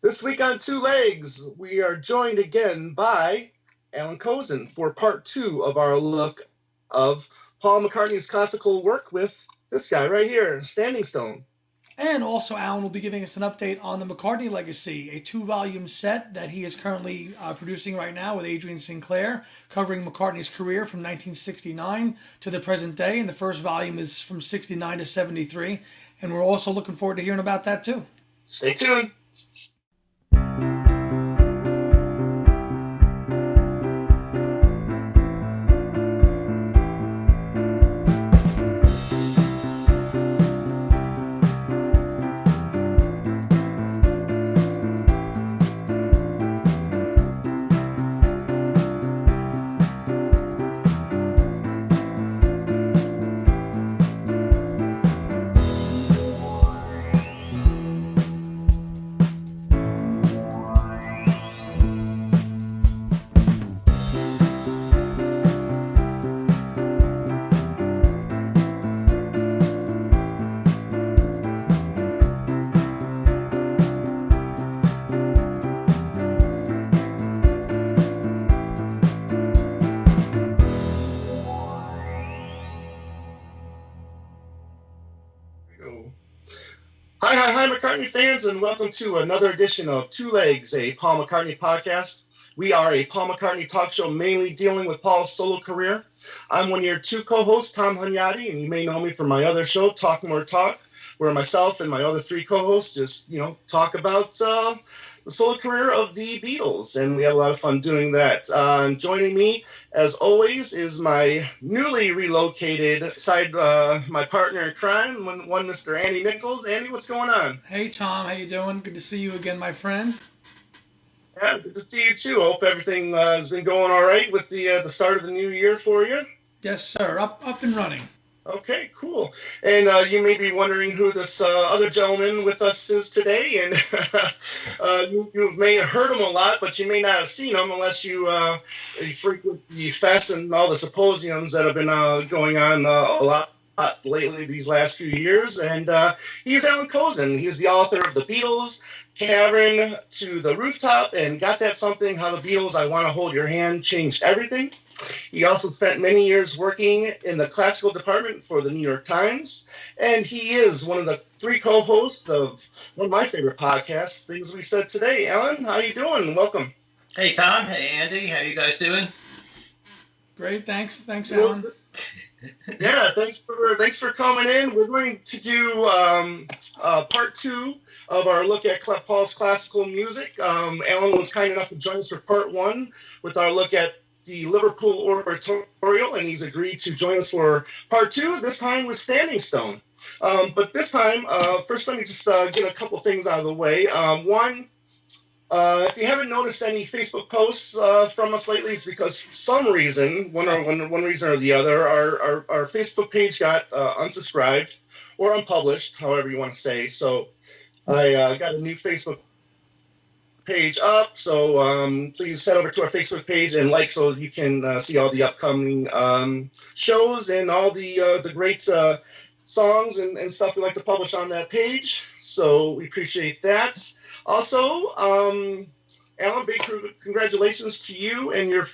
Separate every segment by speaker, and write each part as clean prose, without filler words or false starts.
Speaker 1: This week on Two Legs, we are joined again by Alan Cozen for part two of our look of Paul McCartney's classical work with this guy right here, Standing Stone.
Speaker 2: And also, Alan will be giving us an update on the McCartney Legacy, a 2-volume set that he is currently producing right now with Adrian Sinclair, covering McCartney's career from 1969 to the present day. And the first volume is from 69 to 73. And we're also looking forward to hearing about that too.
Speaker 1: Stay tuned. Hi, McCartney fans, and welcome to another edition of Two Legs, a Paul McCartney podcast. We are a Paul McCartney talk show mainly dealing with Paul's solo career. I'm one of your two co-hosts, Tom Hunyadi, and you may know me from my other show, Talk More Talk, where myself and my other three co-hosts just, talk about the solo career of the Beatles, and we have a lot of fun doing that. Joining me, as always, is my newly relocated my partner in crime, one Mr. Andy Nichols. Andy, what's going on?
Speaker 2: Hey, Tom. How you doing? Good to see you again, my friend.
Speaker 1: Yeah, good to see you, too. I hope everything has been going all right with the start of the new year for you.
Speaker 2: Yes, sir. Up and running.
Speaker 1: Okay, cool. And you may be wondering who this other gentleman with us is today, and you may have heard him a lot, but you may not have seen him unless you frequently fasten all the symposiums that have been going on a lot lately these last few years. And he's Alan Cozen. He's the author of The Beatles, Cavern to the Rooftop, and Got That Something, How the Beatles, I Want to Hold Your Hand, Changed Everything. He also spent many years working in the classical department for the New York Times, and he is one of the three co-hosts of one of my favorite podcasts, Things We Said Today. Alan, how you doing? Welcome.
Speaker 3: Hey, Tom. Hey, Andy. How you guys doing?
Speaker 2: Great. Thanks, Alan.
Speaker 1: Yeah, thanks for coming in. We're going to do part two of our look at Paul's classical music. Alan was kind enough to join us for part one with our look at the Liverpool Oratorial, and he's agreed to join us for part two, this time with Standing Stone. But this time, first let me just get a couple things out of the way. One, if you haven't noticed any Facebook posts from us lately, it's because for some reason, one reason or the other, our Facebook page got unsubscribed or unpublished, however you want to say. So I got a new Facebook page up, so please head over to our Facebook page and like so you can see all the upcoming shows and all the great songs and stuff we like to publish on that page. So we appreciate that. Also, Alan, big congratulations to you and your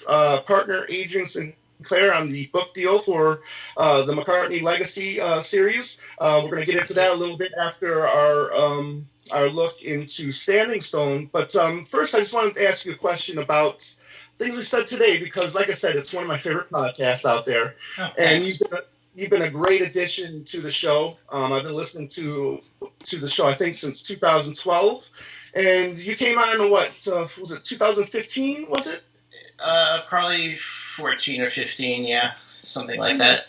Speaker 1: partner Adrian Sinclair on the book deal for the McCartney Legacy series. We're going to get into that a little bit after our look into Standing Stone. But first, I just wanted to ask you a question about Things We Said Today, because, like I said, it's one of my favorite podcasts out there. Oh, and you've been a great addition to the show. I've been listening to the show, I think, since 2012. And you came on in what, was it 2015, was it?
Speaker 3: Probably 14 or 15, yeah, something like that.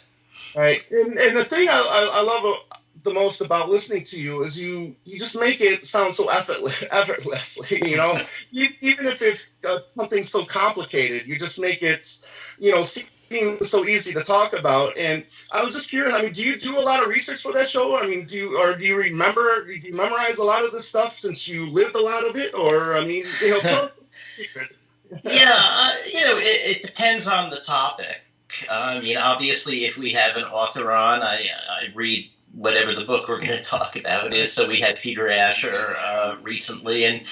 Speaker 1: Right. And the thing I love the most about listening to you is you just make it sound so effortlessly, even if it's something so complicated, you just make it, seem so easy to talk about. And I was just curious, do you do a lot of research for that show? Do you memorize a lot of this stuff since you lived a lot of it? Or, tell
Speaker 3: Yeah, it depends on the topic. Obviously, if we have an author on, I read whatever the book we're going to talk about is. So we had Peter Asher recently, and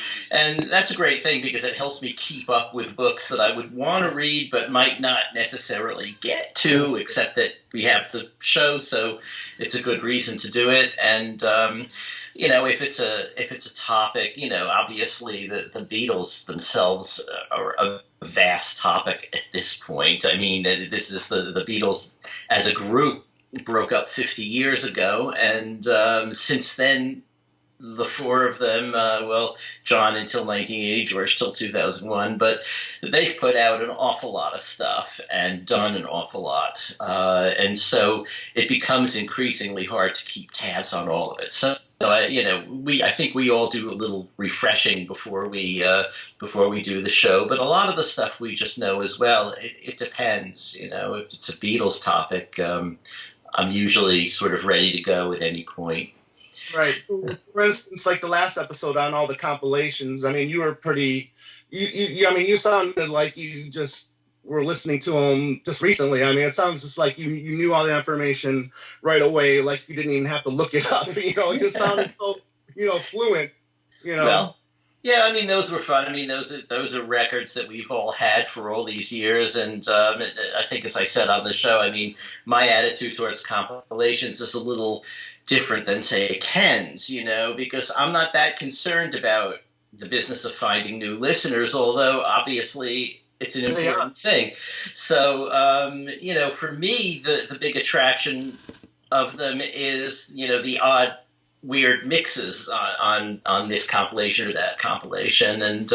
Speaker 3: that's a great thing because it helps me keep up with books that I would want to read but might not necessarily get to, except that we have the show, so it's a good reason to do it. And if it's a topic, obviously the Beatles themselves are a vast topic at this point. I mean, this is the Beatles as a group broke up 50 years ago, and since then, the four of them, John until 1980, George till 2001, but they've put out an awful lot of stuff and done an awful lot, and so it becomes increasingly hard to keep tabs on all of it. So I think we all do a little refreshing before we do the show, but a lot of the stuff we just know as well. It depends, if it's a Beatles topic. I'm usually sort of ready to go at any point.
Speaker 1: Right. For instance, like the last episode on all the compilations, I mean, you were pretty, you sounded like you just were listening to them just recently. I mean, it sounds just like you knew all the information right away, like you didn't even have to look it up, it just sounded so, fluent,
Speaker 3: Well, yeah, I mean, those were fun. I mean, those are records that we've all had for all these years. And I think, as I said on the show, I mean, my attitude towards compilations is a little different than, say, Ken's, because I'm not that concerned about the business of finding new listeners, although obviously it's an important thing. So, for me, the big attraction of them is, the odd weird mixes on this compilation or that compilation. And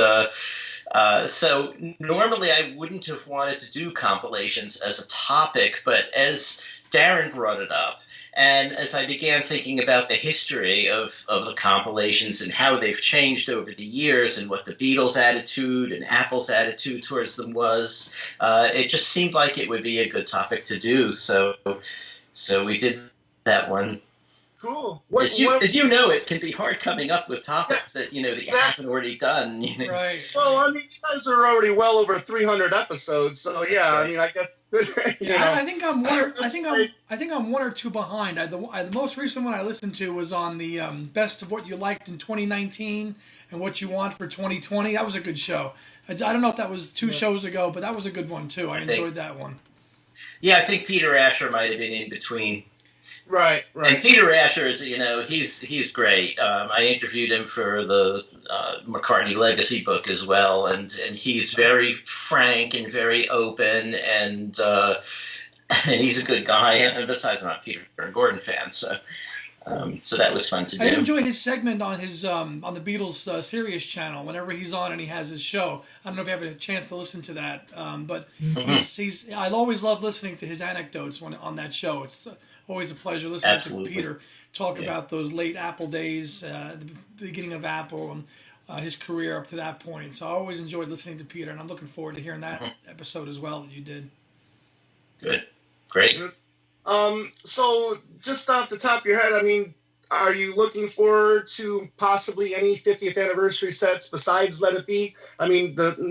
Speaker 3: so normally I wouldn't have wanted to do compilations as a topic, but as Darren brought it up, and as I began thinking about the history of the compilations and how they've changed over the years and what the Beatles' attitude and Apple's attitude towards them was, it just seemed like it would be a good topic to do. So we did that one.
Speaker 1: Cool.
Speaker 3: As you know, it can be hard coming up with topics that you haven't already done.
Speaker 2: Right.
Speaker 1: Well, I mean, you guys are already well over 300 episodes, so yeah. I mean, I guess.
Speaker 2: I think I'm one. I think I'm one or two behind. The most recent one I listened to was on the best of what you liked in 2019 and what you want for 2020. That was a good show. I don't know if that was two shows ago, but that was a good one too. I enjoyed that one.
Speaker 3: Yeah, I think Peter Asher might have been in between.
Speaker 1: Right.
Speaker 3: And Peter Asher is, he's great. I interviewed him for the McCartney Legacy book as well, and he's very frank and very open, and he's a good guy. And besides, I'm not a Peter and Gordon fan, so that was fun to do.
Speaker 2: I enjoy his segment on his on the Beatles Sirius channel whenever he's on and he has his show. I don't know if you have a chance to listen to that, but I always love listening to his anecdotes on that show. It's always a pleasure listening to Peter talk about those late Apple days, the beginning of Apple, and his career up to that point. So I always enjoyed listening to Peter, and I'm looking forward to hearing that episode as well that you did.
Speaker 3: Good. Great.
Speaker 1: So just off the top of your head, I mean, are you looking forward to possibly any 50th anniversary sets besides Let It Be? I mean, this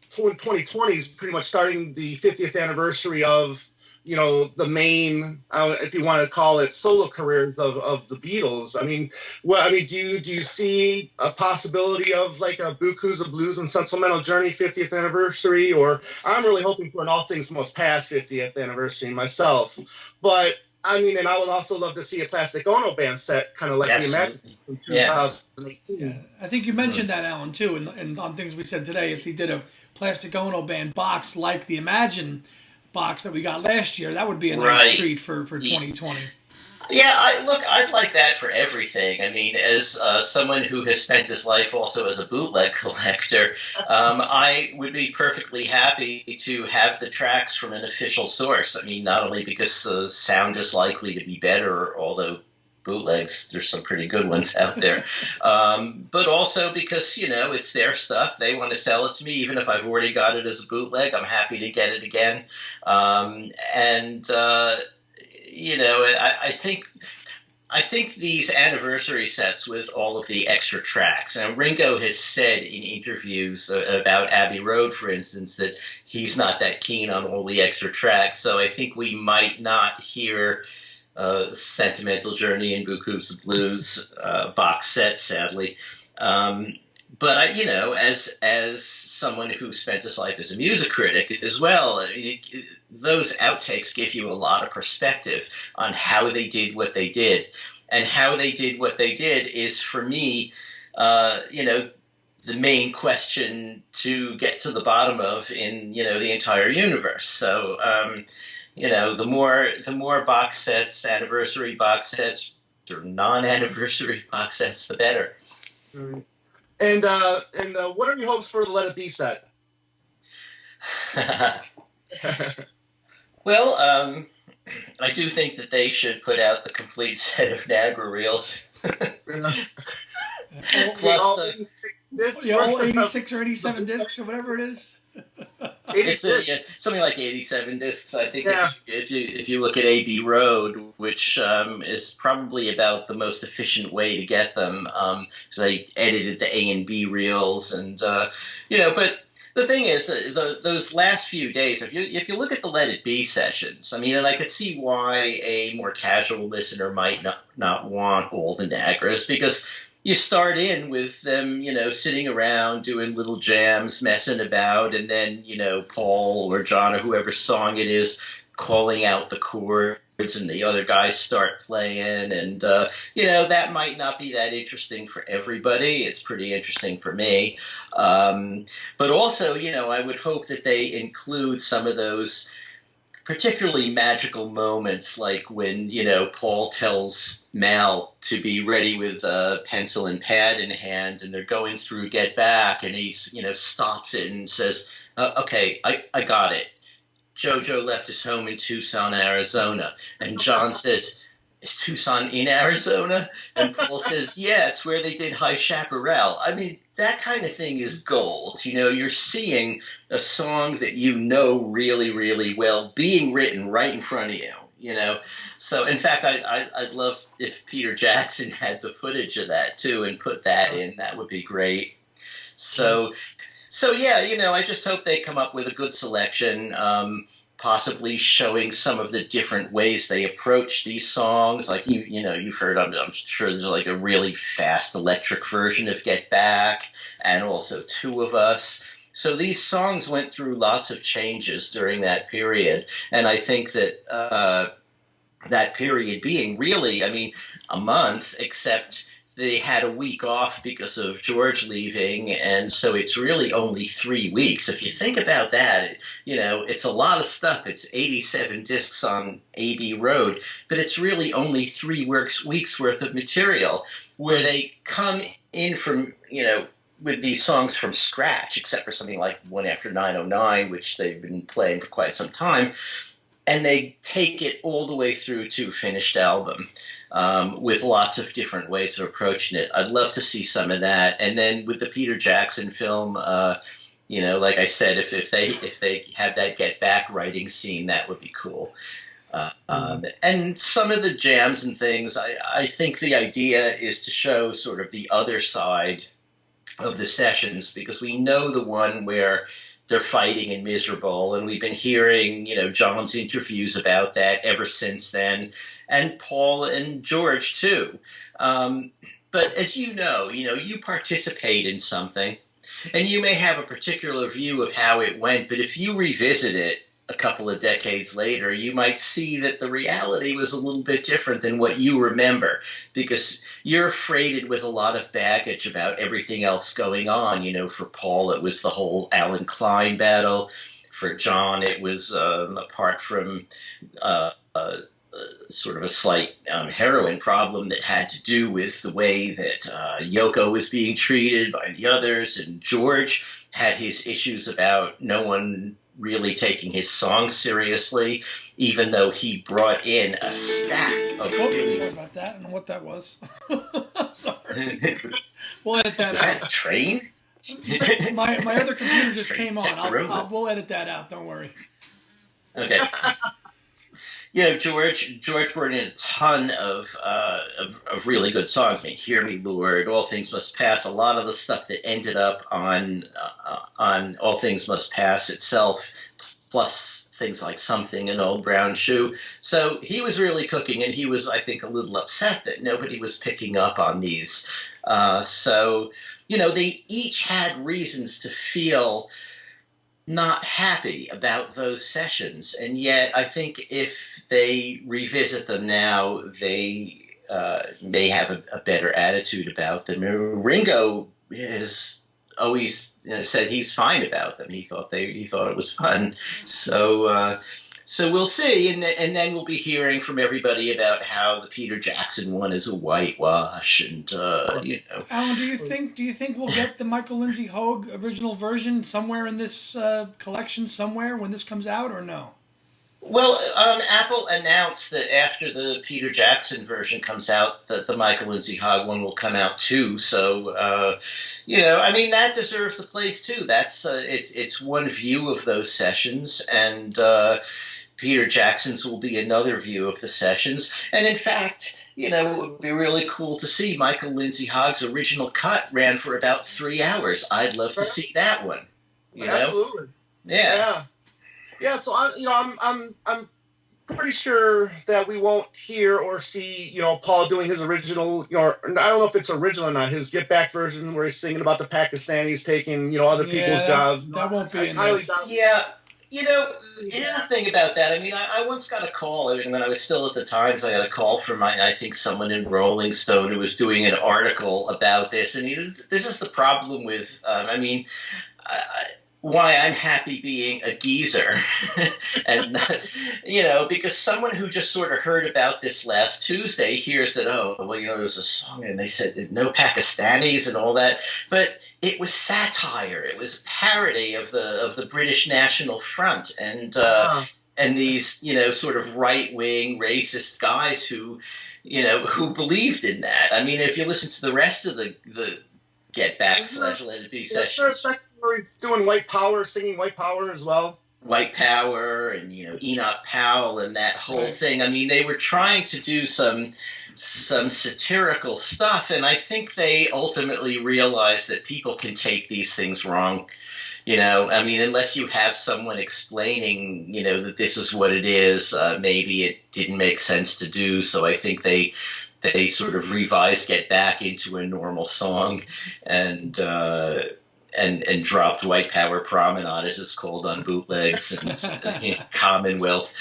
Speaker 1: 2020 is pretty much starting the 50th anniversary of the main, if you want to call it, solo careers of the Beatles. I mean, do you see a possibility of like a Bukus of Blues and Sentimental Journey 50th anniversary? Or I'm really hoping for an All Things Must Pass 50th anniversary myself. But I mean, and I would also love to see a Plastic Ono Band set, kind of like the Imagine from 2018.
Speaker 2: Yeah. I think you mentioned that, Alan, too, and on things we said today. If he did a Plastic Ono Band box like the Imagine box that we got last year, that would be a nice treat for 2020.
Speaker 3: Yeah, I'd like that for everything. I mean, as someone who has spent his life also as a bootleg collector, I would be perfectly happy to have the tracks from an official source. I mean, not only because the sound is likely to be better, although bootlegs, there's some pretty good ones out there, but also because, it's their stuff. They want to sell it to me. Even if I've already got it as a bootleg, I'm happy to get it again. I think I think these anniversary sets with all of the extra tracks, and Ringo has said in interviews about Abbey Road, for instance, that he's not that keen on all the extra tracks. So I think we might not hear Sentimental Journey and Beaucoup of Blues box set, sadly. But as someone who spent his life as a music critic as well, I mean, those outtakes give you a lot of perspective on how they did what they did, and how they did what they did is, for me, the main question to get to the bottom of in the entire universe. So the more box sets, anniversary box sets, or non-anniversary box sets, the better.
Speaker 1: Mm-hmm. And what are your hopes for the Let It Be set?
Speaker 3: Well, I do think that they should put out the complete set of Niagara reels. Plus,
Speaker 2: all 86 or 87 discs or whatever it is.
Speaker 3: It's something like 87 discs. I think if you look at Abbey Road, which is probably about the most efficient way to get them, because I edited the A and B reels, and but the thing is, those last few days, if you look at the Let It Be sessions, I mean, and I could see why a more casual listener might not want all the Niagaras, because you start in with them, sitting around doing little jams, messing about, and then, Paul or John or whoever's song it is calling out the chords, and the other guys start playing, and, that might not be that interesting for everybody. It's pretty interesting for me. But also, I would hope that they include some of those particularly magical moments, like when, Paul tells Mal to be ready with a pencil and pad in hand, and they're going through Get Back, and he, stops it and says, okay, I got it. Jojo left his home in Tucson, Arizona. And John says, is Tucson in Arizona? And Paul says, yeah, it's where they did High Chaparral. I mean, that kind of thing is gold. You're seeing a song that really, really well being written right in front of you, So, in fact, I'd love if Peter Jackson had the footage of that, too, and put that in. That would be great. So yeah, I just hope they come up with a good selection, possibly showing some of the different ways they approach these songs. Like, you've heard, I'm sure there's like a really fast electric version of Get Back, and also Two of Us. So these songs went through lots of changes during that period. And I think that that period being really, a month, except they had a week off because of George leaving, and so it's really only 3 weeks. If you think about that, it's a lot of stuff. It's 87 discs on Abbey Road, but it's really only 3 weeks worth of material, where they come in from, with these songs from scratch, except for something like One After 909, which they've been playing for quite some time, and they take it all the way through to finished album. With lots of different ways of approaching it. I'd love to see some of that. And then with the Peter Jackson film, like I said, if they have that Get Back writing scene, that would be cool. And some of the jams and things, I think the idea is to show sort of the other side of the sessions, because we know the one where they're fighting and miserable, and we've been hearing, John's interviews about that ever since then, and Paul and George too. But as you participate in something, and you may have a particular view of how it went, but if you revisit it a couple of decades later, you might see that the reality was a little bit different than what you remember, because you're freighted with a lot of baggage about everything else going on. For Paul, it was the whole Alan Klein battle. For John, it was, apart from sort of a slight heroin problem that had to do with the way that Yoko was being treated by the others. And George had his issues about no one really taking his song seriously, even though he brought in a stack of...
Speaker 2: Sorry about that, and what that was. Sorry. We'll edit that out.
Speaker 3: Was that a train?
Speaker 2: My other computer just came on. We'll edit that out, don't worry.
Speaker 3: Okay. George brought in a ton of really good songs. I mean, "Hear Me, Lord," "All Things Must Pass." A lot of the stuff that ended up on "All Things Must Pass" itself, plus things like "Something," and "Old Brown Shoe." So he was really cooking, and he was, I think, a little upset that nobody was picking up on these. They each had reasons to feel not happy about those sessions, and yet I think if they revisit them now, they may have a better attitude about them. Ringo has always said he's fine about them. He thought it was fun. So we'll see, and then we'll be hearing from everybody about how the Peter Jackson one is a whitewash, and
Speaker 2: Alan, do you think we'll get the Michael Lindsay Hogue original version somewhere in this collection somewhere when this comes out, or no?
Speaker 3: Well, Apple announced that after the Peter Jackson version comes out, that the Michael Lindsay Hogue one will come out too. So, that deserves a place too. That's it's one view of those sessions, and Peter Jackson's will be another view of the sessions. And in fact, it would be really cool to see Michael Lindsay Hogue's original cut ran for about 3 hours. I'd love to see that one.
Speaker 1: Absolutely.
Speaker 3: Yeah.
Speaker 1: Yeah, so I'm pretty sure that we won't hear or see Paul doing his original, I don't know if it's original or not, his Get Back version where he's singing about the Pakistanis taking other people's jobs.
Speaker 2: That won't be in
Speaker 1: highly
Speaker 2: this.
Speaker 3: Yeah. Here's the thing about that. I mean, I once got a call. When I was still at the Times, I got a call from I think someone in Rolling Stone who was doing an article about this, and this is the problem with why I'm happy being a geezer. And, because someone who just sort of heard about this last Tuesday hears that, there was a song and they said no Pakistanis and all that. But it was satire. It was a parody of the British National Front and these, sort of right-wing racist guys who believed in that. I mean, if you listen to the rest of the Get Back / Let It Be sessions.
Speaker 1: He's doing White Power, singing White Power as well.
Speaker 3: White Power and Enoch Powell and that whole thing. I mean, they were trying to do some satirical stuff, and I think they ultimately realized that people can take these things wrong. Unless you have someone explaining, that this is what it is, maybe it didn't make sense to do. So I think they sort of revised Get Back into a normal song, and dropped White Power Promenade, as it's called on bootlegs, and Commonwealth,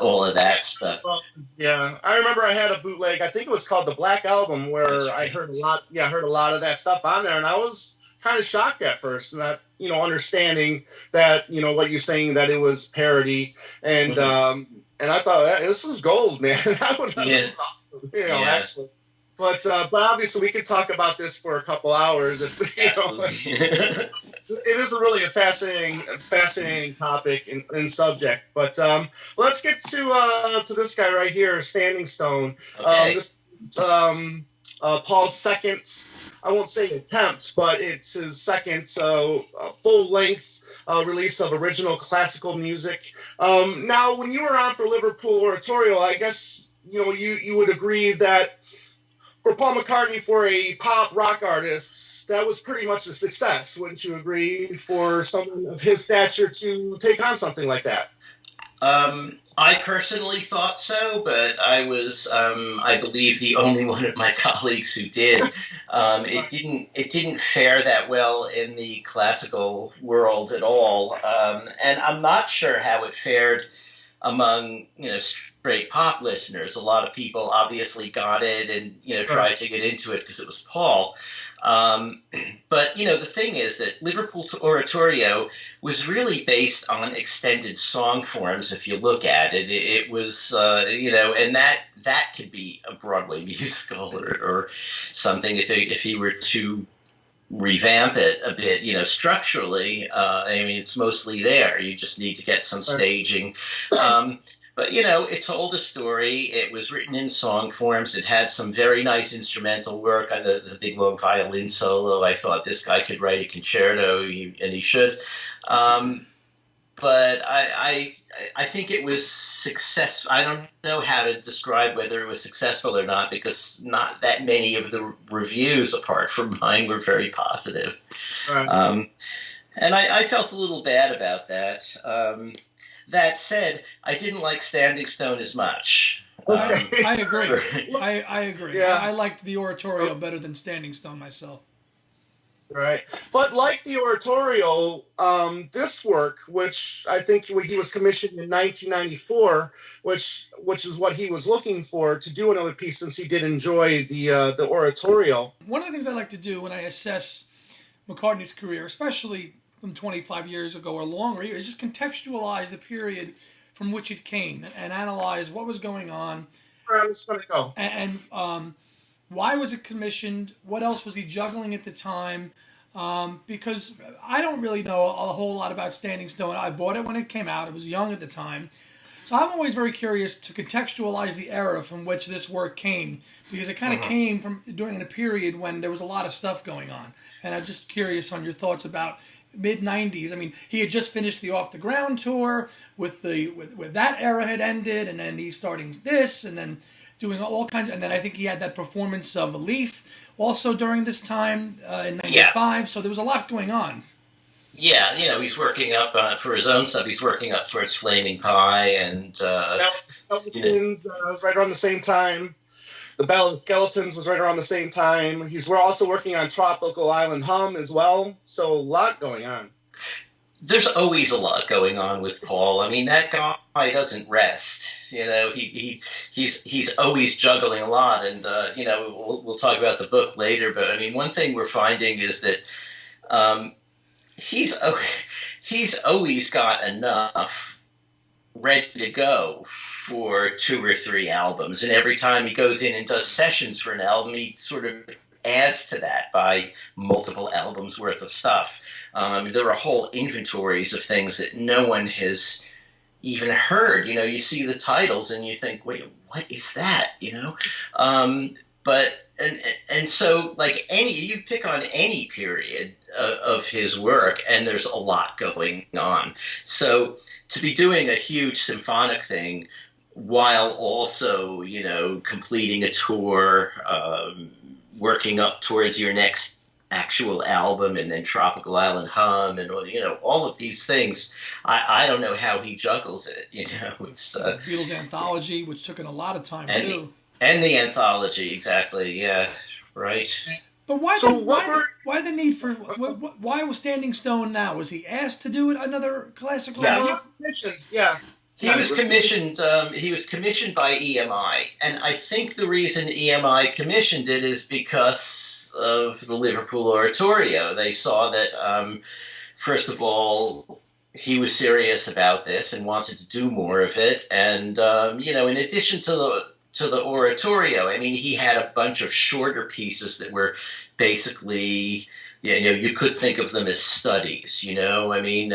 Speaker 3: all of that stuff.
Speaker 1: Well, yeah, I remember I had a bootleg. I think it was called the Black Album, where I heard a lot. Yeah, I heard a lot of that stuff on there, and I was kind of shocked at first, and that understanding that what you're saying, that it was parody, and and I thought this is gold, man. That was awesome, actually. But obviously we could talk about this for a couple hours if it is really a fascinating topic and subject. But let's get to this guy right here, Standing Stone.
Speaker 3: Okay.
Speaker 1: Paul's second, I won't say attempt, but it's his second full-length release of original classical music. Now, when you were on for Liverpool Oratorio, I guess you would agree that for Paul McCartney, for a pop rock artist, that was pretty much a success. Wouldn't you agree, for someone of his stature to take on something like that?
Speaker 3: I personally thought so, but I was, I believe, the only one of my colleagues who did. It didn't fare that well in the classical world at all, and I'm not sure how it fared among straight pop listeners. A lot of people obviously got it and tried to get into it because it was Paul. But the thing is that Liverpool Oratorio was really based on extended song forms. If you look at it, it was and that could be a Broadway musical or something if he were to revamp it a bit, structurally. It's mostly there. You just need to get some staging. But, it told a story. It was written in song forms. It had some very nice instrumental work. The big, long violin solo. I thought this guy could write a concerto, and he should. but I think it was success. I don't know how to describe whether it was successful or not, because not that many of the reviews, apart from mine, were very positive.
Speaker 1: Right.
Speaker 3: And I felt a little bad about that. That said, I didn't like Standing Stone as much.
Speaker 2: I agree. I agree.
Speaker 1: Yeah.
Speaker 2: I liked the oratorio better than Standing Stone myself.
Speaker 1: Right. But like the oratorio, this work, which I think he was commissioned in 1994, which is what he was looking for to do another piece, since he did enjoy the oratorio.
Speaker 2: One of the things I like to do when I assess McCartney's career, especially from 25 years ago or longer, is just contextualize the period from which it came and analyze what was going on.
Speaker 1: Where I was going to go.
Speaker 2: And why was it commissioned? What else was he juggling at the time? Because I don't really know a whole lot about Standing Stone. I bought it when it came out. I was young at the time. So I'm always very curious to contextualize the era from which this work came, because it kind of came from during a period when there was a lot of stuff going on. And I'm just curious on your thoughts about mid-90s. I mean, he had just finished the Off the Ground tour with that era had ended, and then he's starting this, and then doing all kinds, and then I think he had that performance of Leaf also during this time in '95. Yeah. So there was a lot going on.
Speaker 3: Yeah, he's working up for his own stuff. He's working up towards Flaming Pie, and
Speaker 1: Skeletons was right around the same time. The Ballad of Skeletons was right around the same time. We're also working on Tropical Island Hum as well. So a lot going on.
Speaker 3: There's always a lot going on with Paul. I mean, that guy doesn't rest. He's always juggling a lot, and we'll talk about the book later. But I mean, one thing we're finding is that he's always got enough ready to go for 2 or 3 albums, and every time he goes in and does sessions for an album, he sort of adds to that by multiple albums worth of stuff. There are whole inventories of things that no one has even heard. You see the titles and you think, wait, what is that? But so like you pick on any period of his work, and there's a lot going on. So to be doing a huge symphonic thing while also, completing a tour, working up towards your next actual album, and then Tropical Island Hum, and all of these things. I don't know how he juggles it. It's
Speaker 2: the Beatles anthology, which took a lot of time to do.
Speaker 3: And the anthology, exactly. Yeah, right.
Speaker 2: But why the need for why was Standing Stone now? Was he asked to do another classical?
Speaker 1: Yeah.
Speaker 3: He was commissioned. He was commissioned by EMI, and I think the reason EMI commissioned it is because of the Liverpool Oratorio. They saw that, first of all, he was serious about this and wanted to do more of it. And in addition to the Oratorio, I mean, he had a bunch of shorter pieces that were basically, you could think of them as studies. I mean.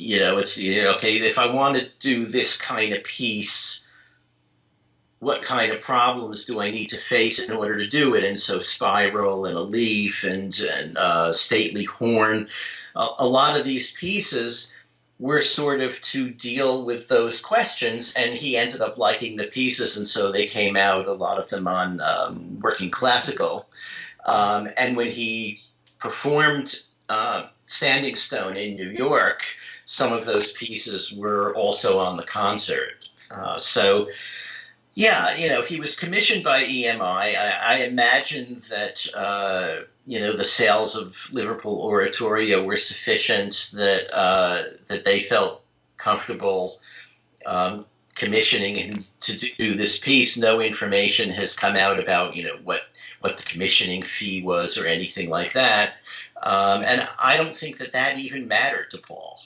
Speaker 3: It's, okay, if I want to do this kind of piece, what kind of problems do I need to face in order to do it? And so Spiral and A Leaf and Stately Horn, a lot of these pieces were sort of to deal with those questions, and he ended up liking the pieces, and so they came out, a lot of them on Working Classical. And when he performed Standing Stone in New York, some of those pieces were also on the concert. He was commissioned by EMI. I imagine that, the sales of Liverpool Oratorio were sufficient that they felt comfortable commissioning him to do this piece. No information has come out about, what the commissioning fee was or anything like that. And I don't think that even mattered to Paul.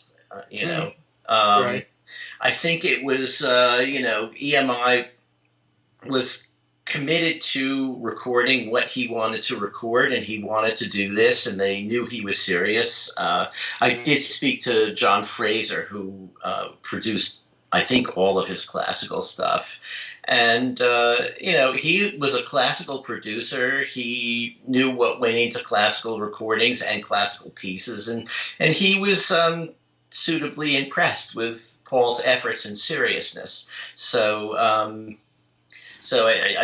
Speaker 1: Right.
Speaker 3: I think it was, EMI was committed to recording what he wanted to record, and he wanted to do this, and they knew he was serious. I did speak to John Fraser, who produced, I think, all of his classical stuff. And, he was a classical producer. He knew what went into classical recordings and classical pieces. And he was suitably impressed with Paul's efforts and seriousness. So I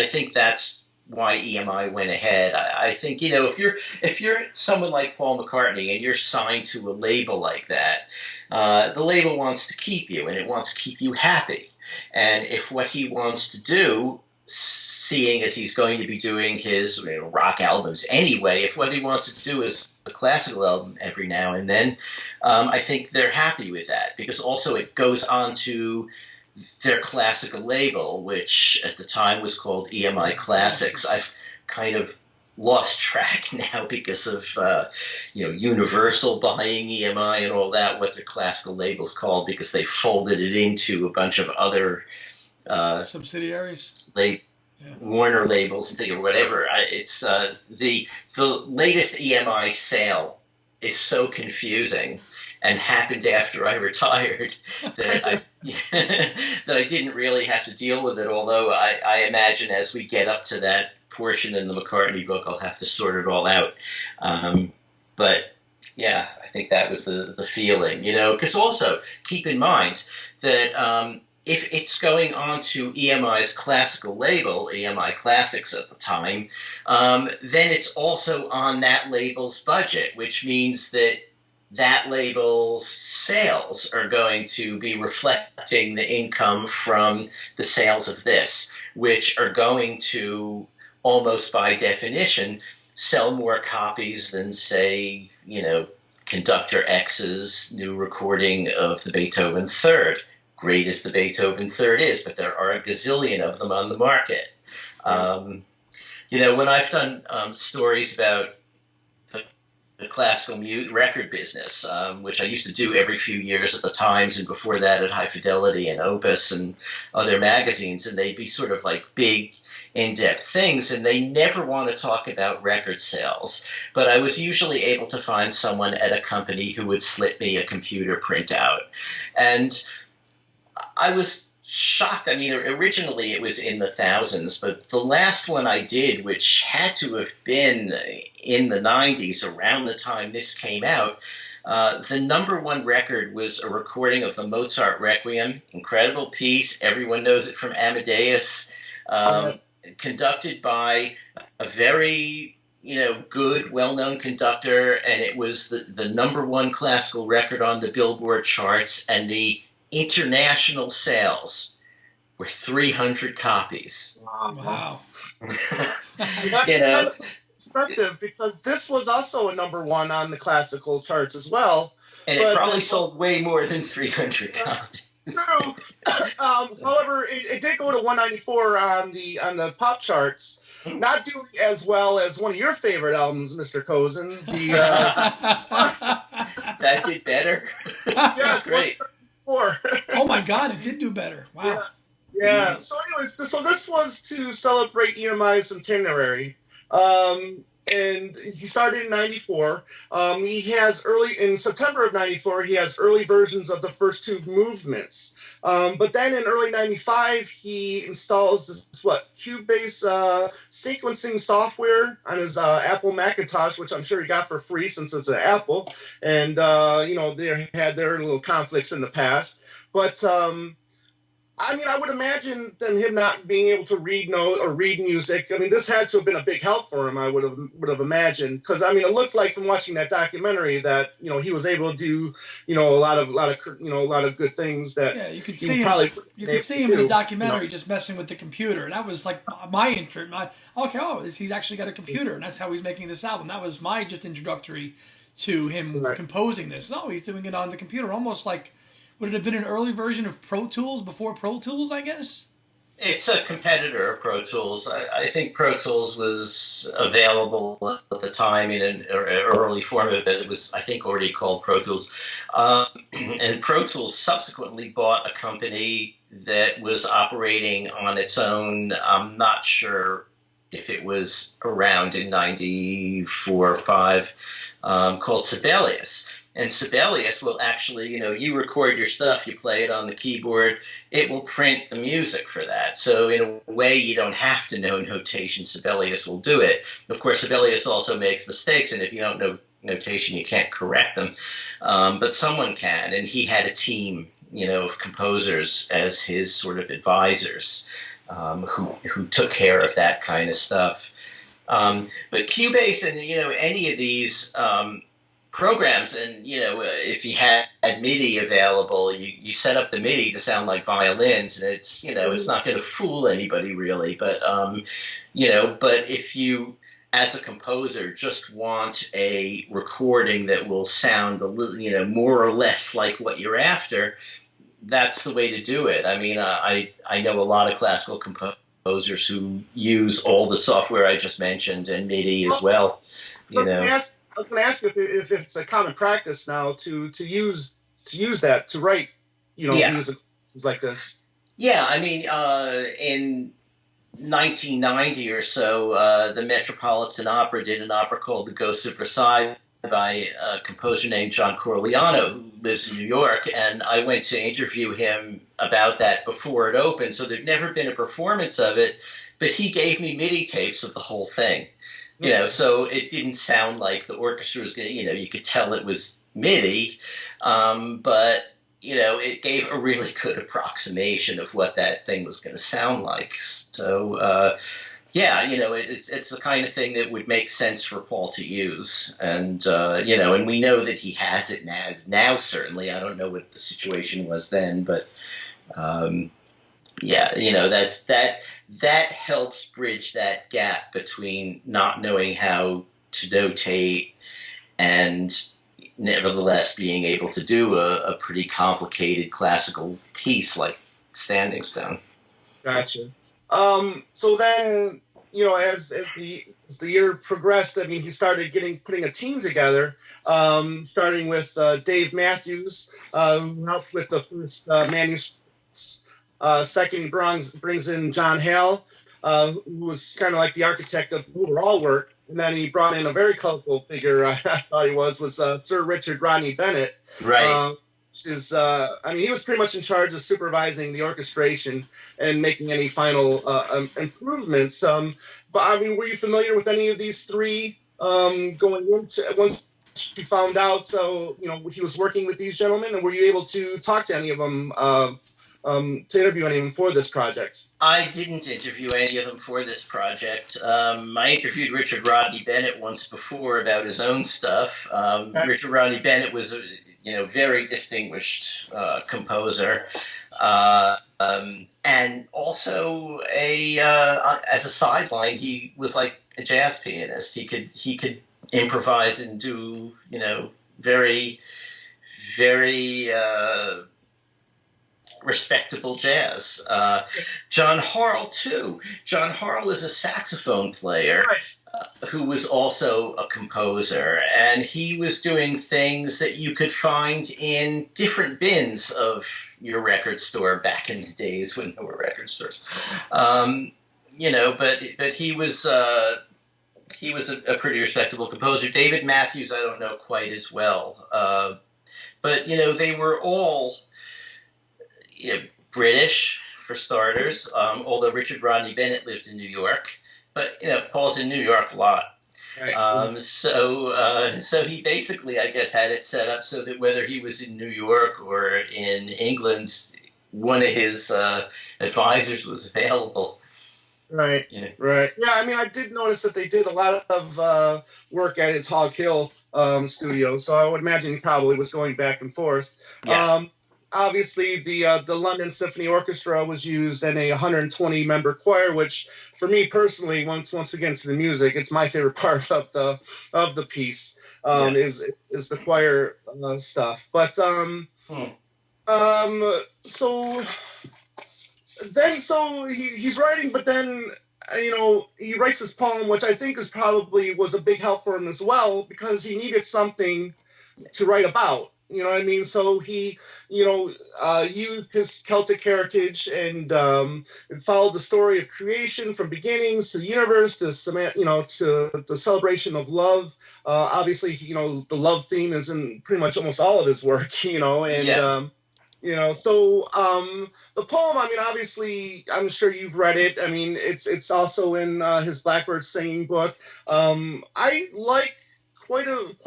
Speaker 3: think that's why EMI went ahead. I think, if you're someone like Paul McCartney and you're signed to a label like that, the label wants to keep you, and it wants to keep you happy. And if what he wants to do, seeing as he's going to be doing his rock albums anyway, if what he wants to do is a classical album every now and then, I think they're happy with that, because also it goes on to their classical label, which at the time was called EMI Classics. I've kind of lost track now because of Universal buying EMI and all that, what their classical label's called, because they folded it into a bunch of other
Speaker 2: subsidiaries,
Speaker 3: Warner labels or whatever. It's the latest EMI sale is so confusing and happened after I retired that I didn't really have to deal with it, although I imagine as we get up to that portion in the McCartney book, I'll have to sort it all out. But yeah, I think that was the feeling, because also keep in mind that if it's going on to EMI's classical label, EMI Classics at the time, then it's also on that label's budget, which means that label's sales are going to be reflecting the income from the sales of this, which are going to, almost by definition, sell more copies than, say, Conductor X's new recording of the Beethoven Third. Great as the Beethoven Third is, but there are a gazillion of them on the market. When I've done stories about the classical record business, which I used to do every few years at the Times, and before that at High Fidelity and Opus and other magazines, and they'd be sort of like big, in-depth things, and they never want to talk about record sales. But I was usually able to find someone at a company who would slip me a computer printout. And I was shocked. I mean, originally it was in the thousands, but the last one I did, which had to have been in the 90s, around the time this came out, the number one record was a recording of the Mozart Requiem, incredible piece. Everyone knows it from Amadeus, conducted by a very good, well-known conductor, and it was the number one classical record on the Billboard charts, and the international sales were 300 copies.
Speaker 2: Wow.
Speaker 1: Perspective, because this was also a number one on the classical charts as well.
Speaker 3: And it probably sold way more than 300 copies.
Speaker 1: True. However, it did go to 194 on the pop charts. Not doing as well as one of your favorite albums, Mr. Cozen.
Speaker 3: That did better.
Speaker 1: Yes,
Speaker 3: great.
Speaker 2: Oh my God, it did do better. Wow.
Speaker 1: Yeah. So anyways, so this was to celebrate EMI's centenary. And he started in 94. He has in September of 94, he has early versions of the first two movements. But then in early 95, he installs this, Cube-based sequencing software on his Apple Macintosh, which I'm sure he got for free since it's an Apple. And, they had their little conflicts in the past. But, I would imagine him not being able to read note or read music. I mean, this had to have been a big help for him. I would have imagined, because it looked like from watching that documentary that he was able to do a lot of good things that
Speaker 2: you could see him. You could see him in the documentary just messing with the computer. And that was like my interest. He's actually got a computer, and that's how he's making this album. That was my just introductory to him composing this. Oh, he's doing it on the computer, almost like. Would it have been an early version of Pro Tools before Pro Tools, I guess?
Speaker 3: It's a competitor of Pro Tools. I think Pro Tools was available at the time in an early form of it. It was, I think, already called Pro Tools. And Pro Tools subsequently bought a company that was operating on its own. I'm not sure if it was around in 94 or 5, called Sibelius. And Sibelius will actually, you record your stuff, you play it on the keyboard, it will print the music for that. So in a way, you don't have to know notation. Sibelius will do it. Of course, Sibelius also makes mistakes, and if you don't know notation. You can't correct them, but someone can, and he had a team, of composers as his sort of advisors, who took care of that kind of stuff. But Cubase and any of these programs, and if you had MIDI available, you set up the MIDI to sound like violins, and it's it's not going to fool anybody really. But but if you, as a composer, just want a recording that will sound a little, more or less like what you're after, that's the way to do it. I mean, I know a lot of classical composers who use all the software I just mentioned and MIDI as well.
Speaker 1: I was going to ask if it's a common practice now to use that to write, music like this.
Speaker 3: Yeah, I mean, in 1990 or so, the Metropolitan Opera did an opera called The Ghost of Versailles by a composer named John Corigliano, who lives in New York, and I went to interview him about that before it opened, so there'd never been a performance of it, but he gave me MIDI tapes of the whole thing. So it didn't sound like the orchestra was going to, you could tell it was MIDI, but, it gave a really good approximation of what that thing was going to sound like. So, it's the kind of thing that would make sense for Paul to use. And, and we know that he has it now, certainly. I don't know what the situation was then, but, that helps bridge that gap between not knowing how to notate and nevertheless being able to do a pretty complicated classical piece like Standing Stone.
Speaker 1: Gotcha. So then, as the year progressed, I mean, he started putting a team together, starting with Dave Matthews, who helped with the first manuscript. Second brings in John Hale, who was kind of like the architect of overall work. And then he brought in a very colorful figure, I thought he was Sir Richard Rodney Bennett.
Speaker 3: Right.
Speaker 1: He was pretty much in charge of supervising the orchestration and making any final improvements. But I mean, were you familiar with any of these three going into once you found out? So he was working with these gentlemen, and were you able to talk to any of them? To interview any of them for this project?
Speaker 3: I didn't interview any of them for this project. I interviewed Richard Rodney Bennett once before about his own stuff. Richard Rodney Bennett was a very distinguished composer, and also as a sideline, he was like a jazz pianist. He could improvise and do very, very respectable jazz. John Harle, too. John Harle was a saxophone player who was also a composer, and he was doing things that you could find in different bins of your record store back in the days when there were record stores. But he was a pretty respectable composer. David Matthews, I don't know quite as well. But they were all British, for starters, although Richard Rodney Bennett lived in New York. But, Paul's in New York a lot. Right. So he basically, I guess, had it set up so that whether he was in New York or in England, one of his advisors was available.
Speaker 1: Right, right. Yeah, I mean, I did notice that they did a lot of work at his Hog Hill studio, so I would imagine he probably was going back and forth. Yeah. Obviously, the London Symphony Orchestra was used in a 120-member choir, which, for me personally, once we get into the music, it's my favorite part of the piece. Is the choir stuff. But so he's writing, but then he writes this poem, which I think was a big help for him as well, because he needed something to write about. You know what I mean? So he, used his Celtic heritage and followed the story of creation from beginnings to the universe to the celebration of love. Obviously, the love theme is in pretty much almost all of his work. The poem. I mean, obviously, I'm sure you've read it. I mean, it's also in his Blackbird Singing book. I like quite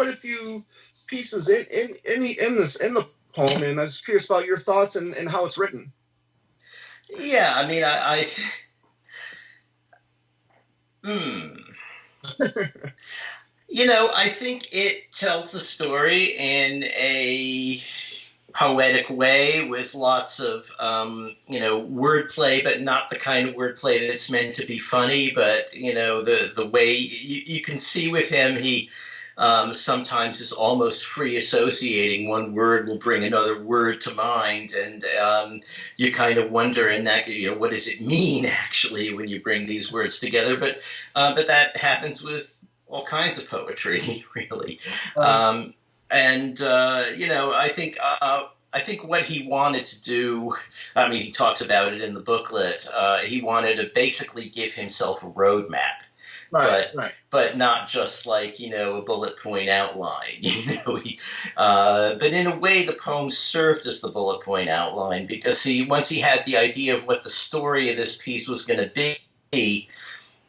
Speaker 1: a few pieces in the poem, and I was curious about your thoughts and how it's written.
Speaker 3: Yeah, I mean, I think it tells the story in a poetic way with lots of, wordplay, but not the kind of wordplay that's meant to be funny. But, the way you can see with him, he sometimes is almost free associating. One word will bring another word to mind. And you kind of wonder in that, what does it mean actually when you bring these words together? But that happens with all kinds of poetry, really. I think what he wanted to do, I mean, he talks about it in the booklet, he wanted to basically give himself a roadmap.
Speaker 1: Right.
Speaker 3: But not just like, a bullet point outline, but in a way the poem served as the bullet point outline, because once he had the idea of what the story of this piece was going to be,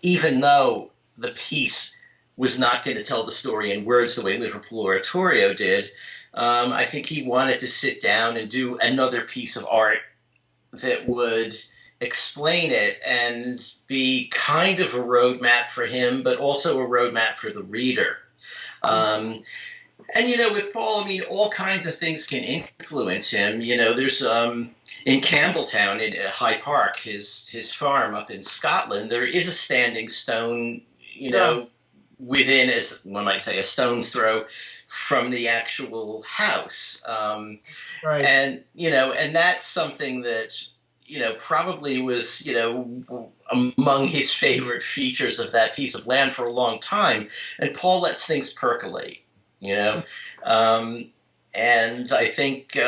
Speaker 3: even though the piece was not going to tell the story in words the way Liverpool Oratorio did, I think he wanted to sit down and do another piece of art that would explain it and be kind of a roadmap for him, but also a roadmap for the reader. With Paul, I mean, all kinds of things can influence him. There's in Campbelltown, in High Park, his farm up in Scotland, there is a standing stone, within, as one might say, a stone's throw from the actual house.
Speaker 1: Right.
Speaker 3: And that's something that, probably was, among his favorite features of that piece of land for a long time. And Paul lets things percolate, and I think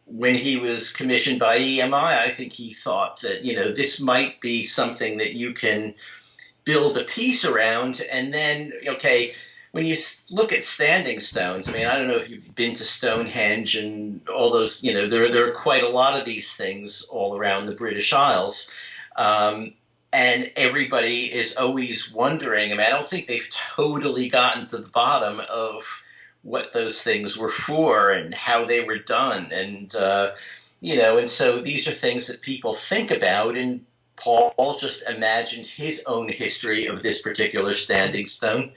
Speaker 3: when he was commissioned by EMI, I think he thought that, this might be something that you can build a piece around. And then, okay, when you look at standing stones, I mean, I don't know if you've been to Stonehenge and all those, there are quite a lot of these things all around the British Isles. And everybody is always wondering, I mean, I don't think they've totally gotten to the bottom of what those things were for and how they were done. And, and so these are things that people think about, and Paul just imagined his own history of this particular standing stone,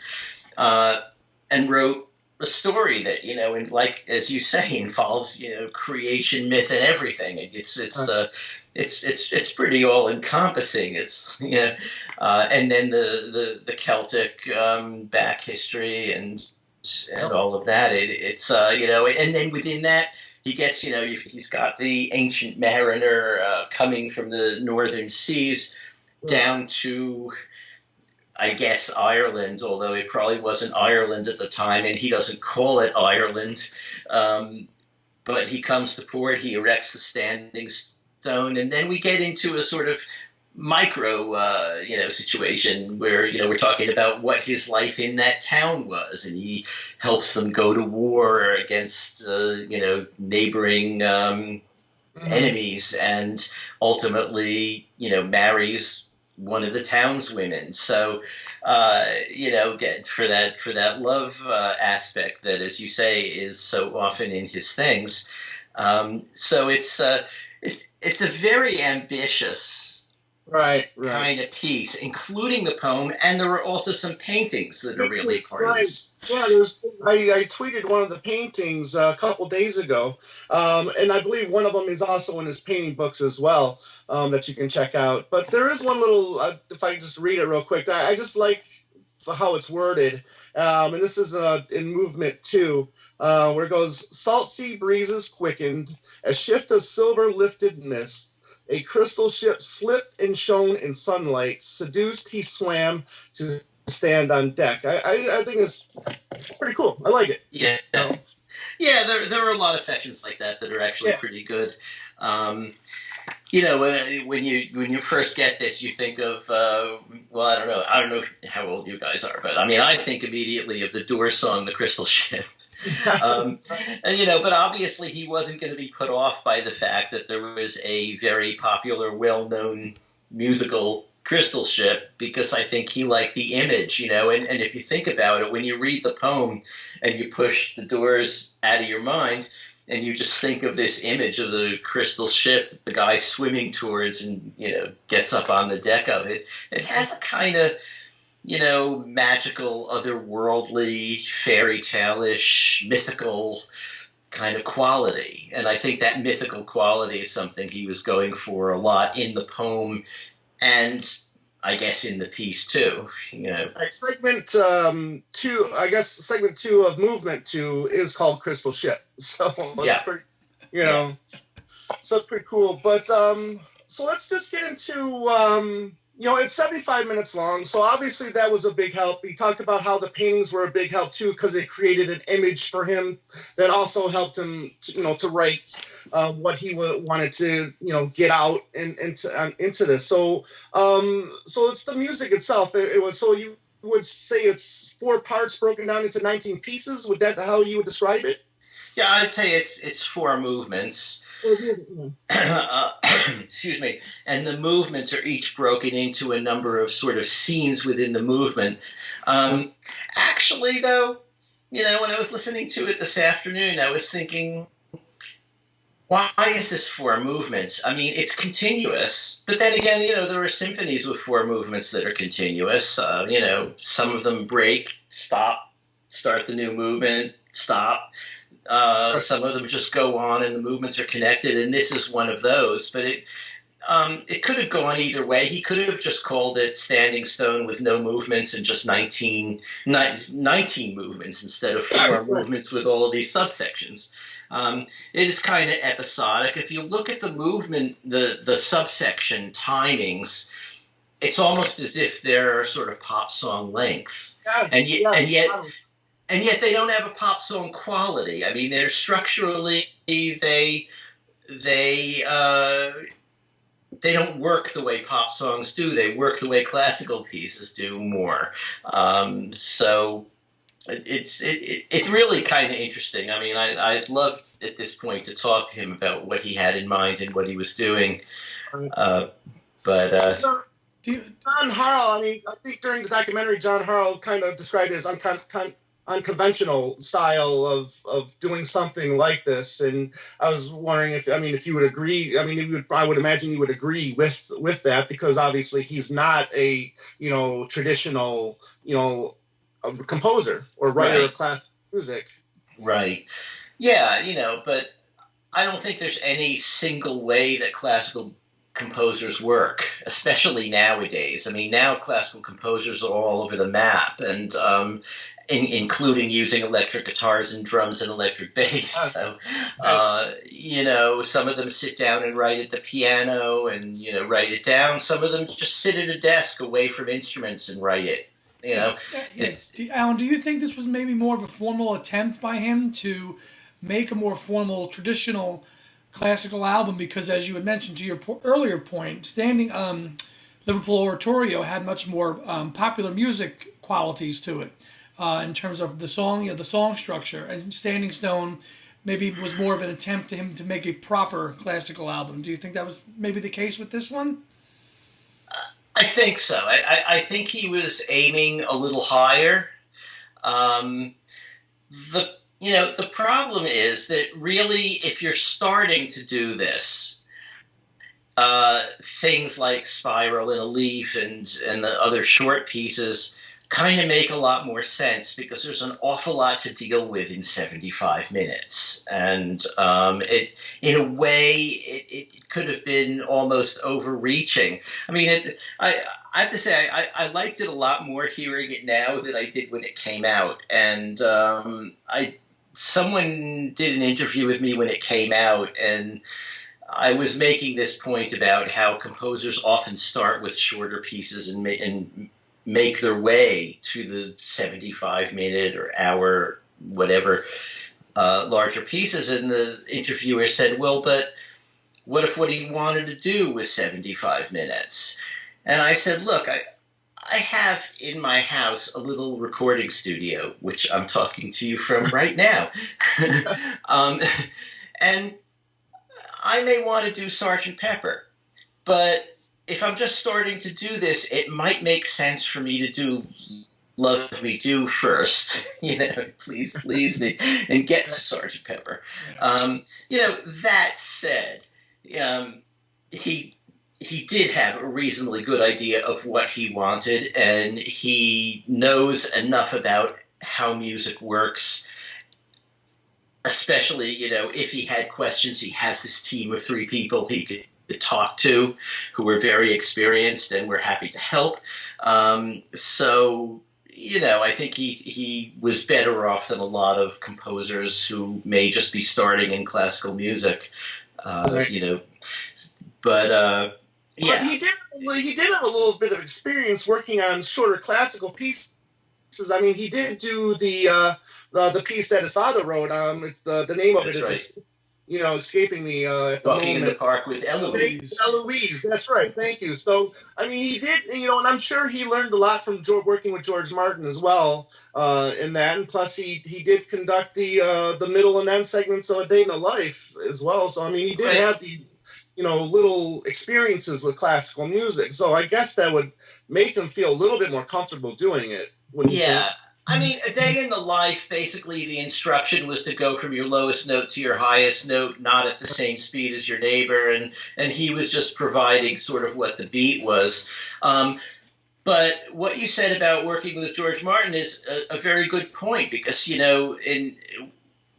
Speaker 3: and wrote a story that, and like, as you say, involves, creation, myth, and everything. It's pretty all encompassing. It's, and then the Celtic back history and all of that. And then within that, he gets, he's got the ancient mariner coming from the northern seas down to, I guess, Ireland, although it probably wasn't Ireland at the time, and he doesn't call it Ireland. But he comes to port, he erects the standing stone, and then we get into a sort of micro, situation where, we're talking about what his life in that town was, and he helps them go to war against, neighboring enemies, and ultimately, marries one of the townswomen. So, again, for that love aspect that, as you say, is so often in his things. So it's a very ambitious kind of piece, including the poem, and there were also some paintings that are really part of this.
Speaker 1: Yeah, I tweeted one of the paintings a couple days ago, and I believe one of them is also in his painting books as well, that you can check out. But there is one little, if I can just read it real quick, I just like how it's worded, and this is in movement 2, where it goes, salt sea breezes quickened, a shift of silver lifted mist, a crystal ship slipped and shone in sunlight. Seduced, he swam to stand on deck. I think it's pretty cool. I like it.
Speaker 3: Yeah. Yeah, there are a lot of sections like that are actually pretty good. When you first get this, you think of, I don't know how old you guys are, but I mean, I think immediately of the Doors song, The Crystal Ship. But obviously he wasn't going to be put off by the fact that there was a very popular, well-known musical Crystal Ship because I think he liked the image, and if you think about it, when you read the poem and you push the doors out of your mind and you just think of this image of the crystal ship that the guy swimming towards and, gets up on the deck of it, it has a kind of, magical, otherworldly, fairy tale-ish, mythical kind of quality. And I think that mythical quality is something he was going for a lot in the poem and I guess in the piece too.
Speaker 1: Segment two, I guess segment 2 of movement 2 is called Crystal Ship. So it's pretty, so it's pretty cool. But so let's just get into it's 75 minutes long, so obviously that was a big help. He talked about how the paintings were a big help too, because it created an image for him that also helped him, to write what he wanted to, get out into this. So, so it's the music itself. It was, so you would say it's 4 parts broken down into 19 pieces. Would that how you would describe it?
Speaker 3: Yeah, I'd say it's 4 movements. Excuse me. And the movements are each broken into a number of sort of scenes within the movement. Actually, though, when I was listening to it this afternoon, I was thinking, why is this 4 movements? I mean, it's continuous. But then again, there are symphonies with 4 movements that are continuous. Some of them break, stop, start the new movement, stop. Some of them just go on and the movements are connected, and this is one of those. But it could have gone either way. He could have just called it Standing Stone with no movements and just 19 movements instead of 4 movements with all of these subsections. It is kind of episodic. If you look at the movement, the subsection timings, it's almost as if they're sort of pop song length, and yet they don't have a pop song quality. I mean, they're structurally they don't work the way pop songs do. They work the way classical pieces do more. So it's really kind of interesting. I mean, I'd love at this point to talk to him about what he had in mind and what he was doing. John
Speaker 1: Harrell, I mean, I think during the documentary, John Harrell kind of described it as unconventional style of doing something like this, and I was wondering if you would agree. I mean, I would imagine you would agree with that, because obviously he's not a traditional composer or writer of classical music.
Speaker 3: Right. Yeah, but I don't think there's any single way that classical composers work, especially nowadays. I mean, now classical composers are all over the map, and including using electric guitars and drums and electric bass. So, some of them sit down and write at the piano and, write it down. Some of them just sit at a desk away from instruments and write it.
Speaker 2: Alan, do you think this was maybe more of a formal attempt by him to make a more formal, traditional classical album? Because as you had mentioned to your earlier point, Standing Liverpool Oratorio had much more popular music qualities to it in terms of the song, the song structure, and Standing Stone maybe was more of an attempt to him to make a proper classical album. Do you think that was maybe the case with this one?
Speaker 3: I think so. I think he was aiming a little higher. The problem is that really, if you're starting to do this, things like Spiral and A Leaf and the other short pieces kind of make a lot more sense, because there's an awful lot to deal with in 75 minutes. And in a way, it could have been almost overreaching. I mean, I have to say, I liked it a lot more hearing it now than I did when it came out. And someone did an interview with me when it came out, and I was making this point about how composers often start with shorter pieces and make their way to the 75-minute or hour, whatever, larger pieces. And the interviewer said, well, but what if what he wanted to do was 75 minutes? And I said, look, I have in my house a little recording studio, which I'm talking to you from right now. And I may want to do Sgt. Pepper, but if I'm just starting to do this, it might make sense for me to do Love Me Do first, please please me, and get to Sergeant Pepper. That said, he did have a reasonably good idea of what he wanted, and he knows enough about how music works. Especially, if he had questions, he has this team of 3 people he could talk to who were very experienced and were happy to help. So, I think he was better off than a lot of composers who may just be starting in classical music,
Speaker 1: Right.
Speaker 3: But,
Speaker 1: But he did have a little bit of experience working on shorter classical pieces. I mean, he did do the piece that his father wrote. It's the name of it
Speaker 3: That's
Speaker 1: is, escaping me at the
Speaker 3: Walking in the
Speaker 1: moment.
Speaker 3: Park with Eloise.
Speaker 1: Eloise, that's right. Thank you. So, I mean, he did, and I'm sure he learned a lot from working with George Martin as well in that. And plus, he did conduct the middle and end segments of A Day in the Life as well. So, I mean, he did have the little experiences with classical music. So I guess that would make him feel a little bit more comfortable doing it.
Speaker 3: Yeah. I mean, A Day in the Life, basically the instruction was to go from your lowest note to your highest note, not at the same speed as your neighbor, and he was just providing sort of what the beat was. But what you said about working with George Martin is a very good point, because,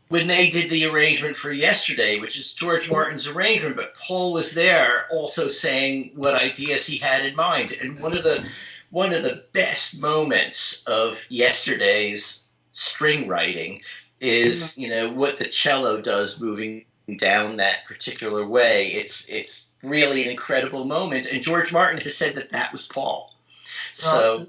Speaker 3: when they did the arrangement for Yesterday, which is George Martin's arrangement, but Paul was there also saying what ideas he had in mind. And one of the best moments of Yesterday's string writing is, what the cello does moving down that particular way. It's really an incredible moment. And George Martin has said that was Paul. So,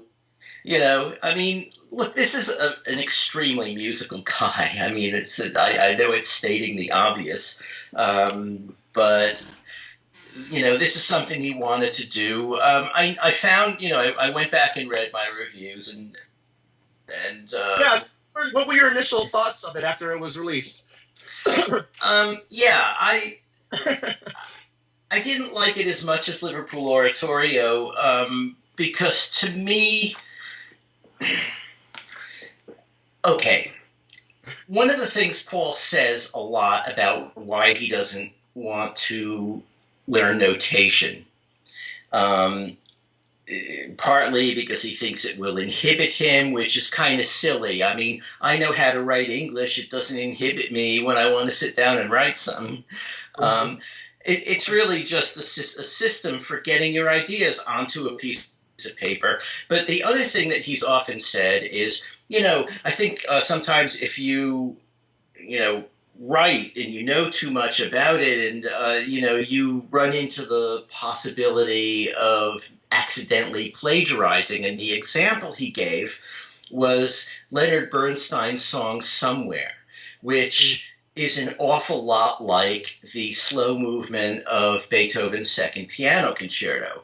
Speaker 3: I mean, look, this is an extremely musical guy. I mean, I know it's stating the obvious, but this is something he wanted to do. I found, I went back and read my reviews and
Speaker 1: yeah. What were your initial thoughts of it after it was released?
Speaker 3: I didn't like it as much as Liverpool Oratorio, because to me, okay, one of the things Paul says a lot about why he doesn't want to learn notation, partly because he thinks it will inhibit him, which is kind of silly. I mean, I know how to write English. It doesn't inhibit me when I want to sit down and write something. It's really just a system for getting your ideas onto a piece of paper. But the other thing that he's often said is, I think sometimes if you write and you know too much about it, and you run into the possibility of accidentally plagiarizing. And the example he gave was Leonard Bernstein's song Somewhere, which is an awful lot like the slow movement of Beethoven's Second Piano Concerto.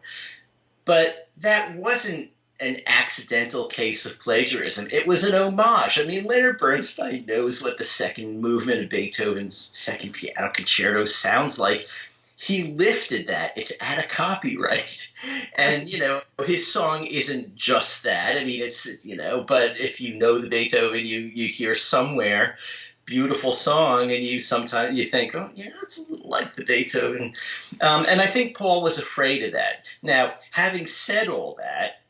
Speaker 3: But that wasn't an accidental case of plagiarism. It was an homage. I mean, Leonard Bernstein knows what the second movement of Beethoven's Second Piano Concerto sounds like. He lifted that. It's at a copyright. And, his song isn't just that. I mean, it's, but if you know the Beethoven, you hear Somewhere, beautiful song, and you think, oh, yeah, it's a little like the Beethoven. And I think Paul was afraid of that. Now, having said all that,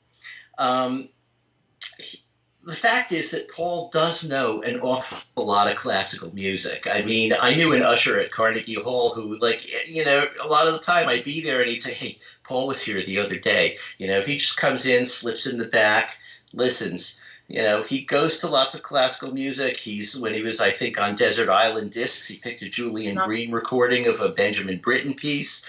Speaker 3: the fact is that Paul does know an awful lot of classical music. I mean, I knew an usher at Carnegie Hall who, a lot of the time I'd be there and he'd say, hey, Paul was here the other day. He just comes in, slips in the back, listens. He goes to lots of classical music. When he was, I think, on Desert Island Discs, he picked a Julian Green recording of a Benjamin Britten piece.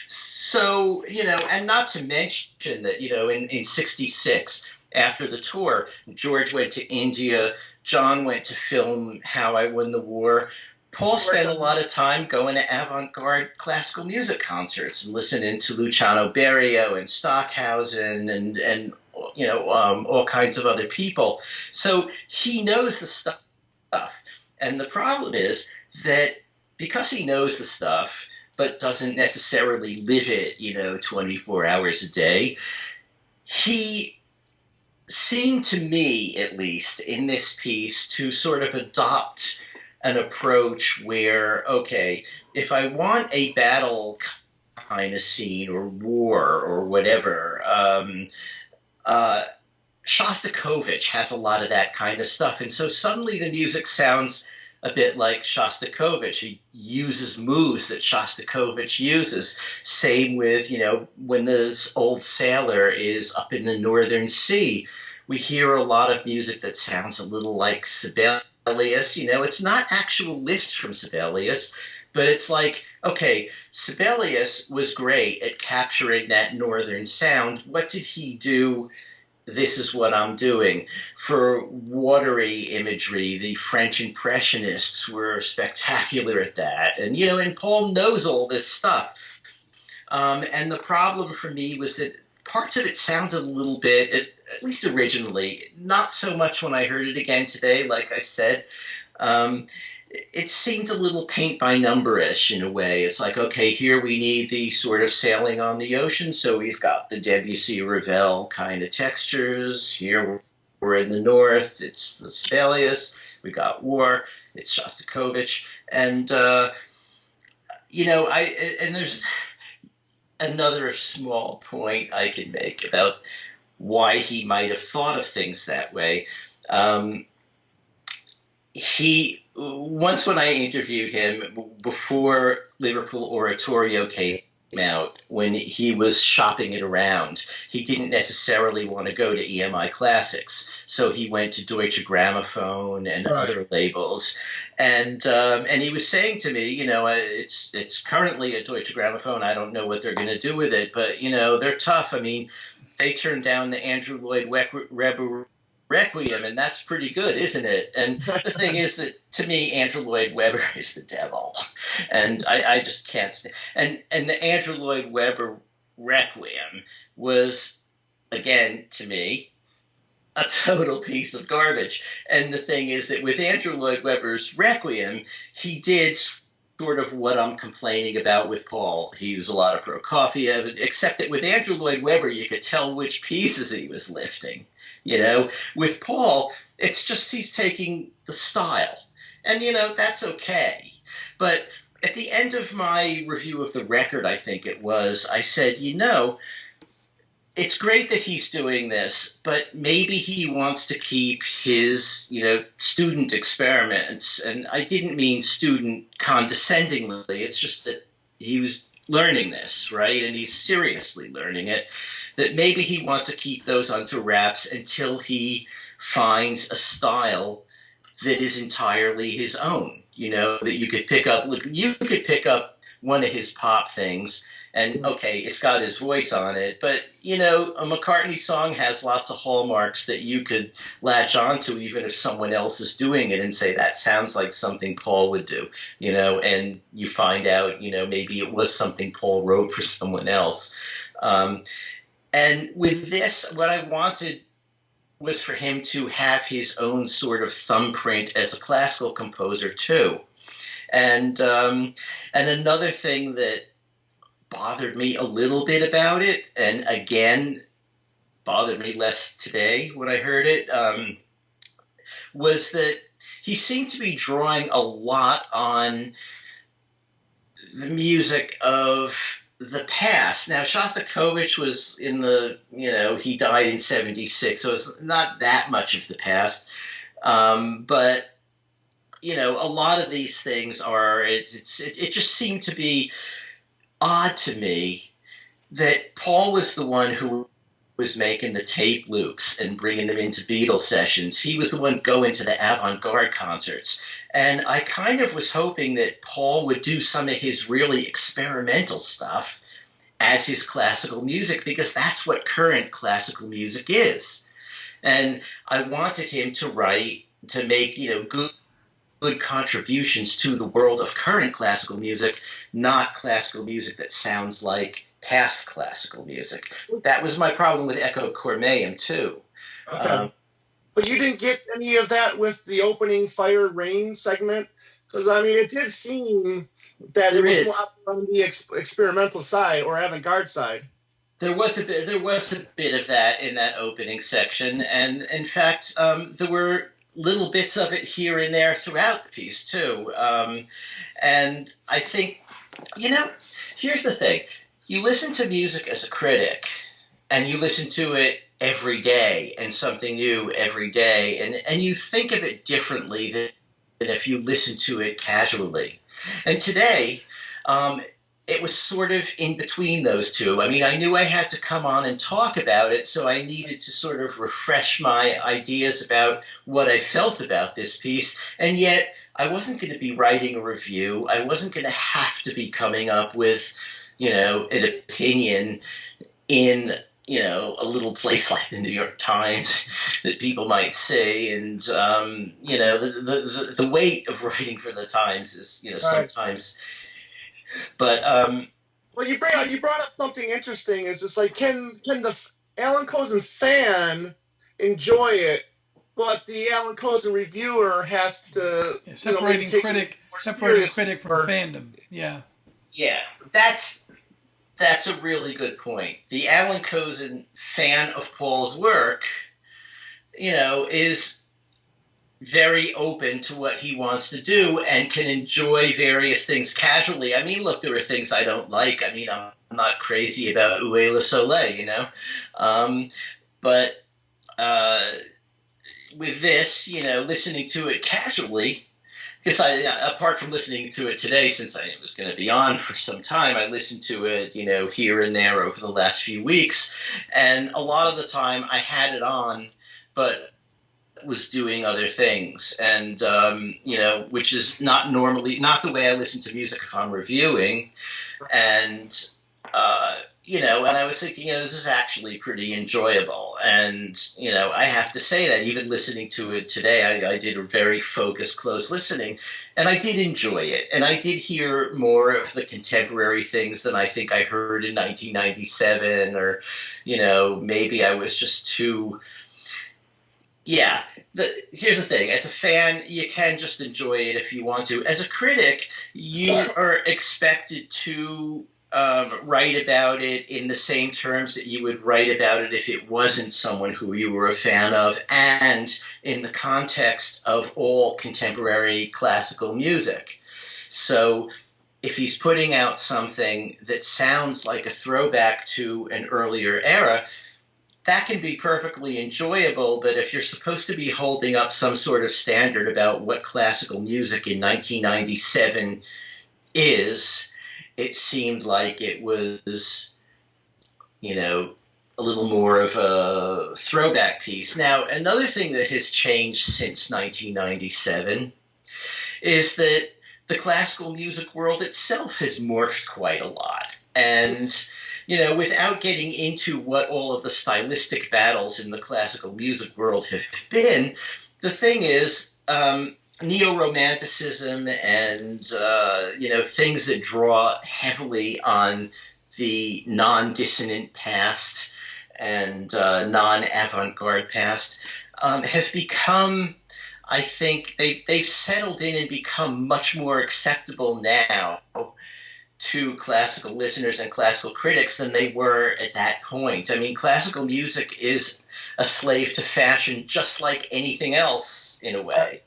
Speaker 3: So, and not to mention that, in 66, after the tour, George went to India, John went to film How I Won the War. Paul spent a lot of time going to avant-garde classical music concerts and listening to Luciano Berio and Stockhausen and all kinds of other people. So he knows the stuff. And the problem is that because he knows the stuff, but doesn't necessarily live it, 24 hours a day. He seemed to me, at least in this piece, to sort of adopt an approach where, okay, if I want a battle kind of scene or war or whatever, Shostakovich has a lot of that kind of stuff. And so suddenly the music sounds a bit like Shostakovich. He uses moves that Shostakovich uses. Same with, when this old sailor is up in the Northern Sea, we hear a lot of music that sounds a little like Sibelius. It's not actual lifts from Sibelius, but it's like, okay, Sibelius was great at capturing that Northern sound. What did he do? This is what I'm doing. For watery imagery, the French Impressionists were spectacular at that. And Paul knows all this stuff. And the problem for me was that parts of it sounded a little bit, at least originally, not so much when I heard it again today, like I said. It seemed a little paint by number-ish in a way. It's like, okay, here we need the sort of sailing on the ocean, so we've got the Debussy Ravel kind of textures. Here we're in the north, it's the Sibelius. We got war, it's Shostakovich. And, and there's another small point I can make about why he might have thought of things that way. Once when I interviewed him before Liverpool Oratorio came out, when he was shopping it around, he didn't necessarily want to go to EMI Classics, so he went to Deutsche Grammophon and other labels, and he was saying to me, it's currently at Deutsche Grammophon. I don't know what they're going to do with it, but they're tough. I mean, they turned down the Andrew Lloyd Webber Requiem, and that's pretty good, isn't it? And the thing is that, to me, Andrew Lloyd Webber is the devil, and I just can't stand. And the Andrew Lloyd Webber Requiem was, again, to me, a total piece of garbage. And the thing is that with Andrew Lloyd Webber's Requiem, he did sort of what I'm complaining about with Paul. He used a lot of Prokofiev, except that with Andrew Lloyd Webber, you could tell which pieces he was lifting. With Paul, it's just he's taking the style. And, that's okay. But at the end of my review of the record, I think it was, I said, it's great that he's doing this, but maybe he wants to keep his, student experiments. And I didn't mean student condescendingly. It's just that he was learning this, right? And he's seriously learning it. That maybe he wants to keep those under wraps until he finds a style that is entirely his own, that you could pick up. You could pick up one of his pop things, and okay, it's got his voice on it, but a McCartney song has lots of hallmarks that you could latch onto, even if someone else is doing it, and say that sounds like something Paul would do, and you find out, maybe it was something Paul wrote for someone else. And with this, what I wanted was for him to have his own sort of thumbprint as a classical composer too. And another thing that bothered me a little bit about it, and again bothered me less today when I heard it, was that he seemed to be drawing a lot on the music of the past. Now, Shostakovich was in he died in 76, so it's not that much of the past. But, a lot of these things are, it just seemed to be odd to me that Paul was the one who was making the tape loops and bringing them into Beatles sessions. He was the one going to the avant-garde concerts. And I kind of was hoping that Paul would do some of his really experimental stuff as his classical music, because that's what current classical music is. And I wanted him to make, good contributions to the world of current classical music, not classical music that sounds like past classical music. That was my problem with Echo Cormeum too.
Speaker 1: Okay. But you didn't get any of that with the opening Fire Rain segment? Because I mean, it did seem that
Speaker 3: There
Speaker 1: it was
Speaker 3: is.
Speaker 1: more on the experimental side or avant-garde side.
Speaker 3: There was a bit. There was a bit of that in that opening section, and in fact, there were little bits of it here and there throughout the piece too. And I think, here's the thing: you listen to music as a critic, and you listen to it every day, and something new every day, and you think of it differently than if you listen to it casually. And today, it was sort of in between those two. I mean, I knew I had to come on and talk about it, so I needed to sort of refresh my ideas about what I felt about this piece. And yet, I wasn't going to be writing a review. I wasn't going to have to be coming up with, an opinion in, a little place like the New York Times that people might see. And, the weight of writing for the Times is, sometimes. But
Speaker 1: well, you brought up something interesting. It's just like can the Alan Kozin fan enjoy it, but the Alan Kozin reviewer has to
Speaker 2: separating critic from fandom. Yeah,
Speaker 3: that's a really good point. The Alan Kozin fan of Paul's work, is very open to what he wants to do and can enjoy various things casually. I mean, look, there are things I don't like. I mean, I'm not crazy about Où le Soleil, but with this, listening to it casually, because apart from listening to it today, since I was going to be on for some time, I listened to it, here and there over the last few weeks, and a lot of the time I had it on, but was doing other things, and which is not the way I listen to music if I'm reviewing, and and I was thinking, this is actually pretty enjoyable, and I have to say that even listening to it today, I did a very focused, close listening, and I did enjoy it, and I did hear more of the contemporary things than I think I heard in 1997, or maybe I was just too. Yeah, here's the thing. As a fan, you can just enjoy it if you want to. As a critic, you are expected to write about it in the same terms that you would write about it if it wasn't someone who you were a fan of, and in the context of all contemporary classical music. So if he's putting out something that sounds like a throwback to an earlier era, that can be perfectly enjoyable, but if you're supposed to be holding up some sort of standard about what classical music in 1997 is, it seemed like it was, a little more of a throwback piece. Now, another thing that has changed since 1997 is that the classical music world itself has morphed quite a lot. And without getting into what all of the stylistic battles in the classical music world have been, the thing is, neo-romanticism and, things that draw heavily on the non-dissonant past and non-avant-garde past have become, I think, they've settled in and become much more acceptable now to classical listeners and classical critics than they were at that point. I mean, classical music is a slave to fashion, just like anything else, in a way,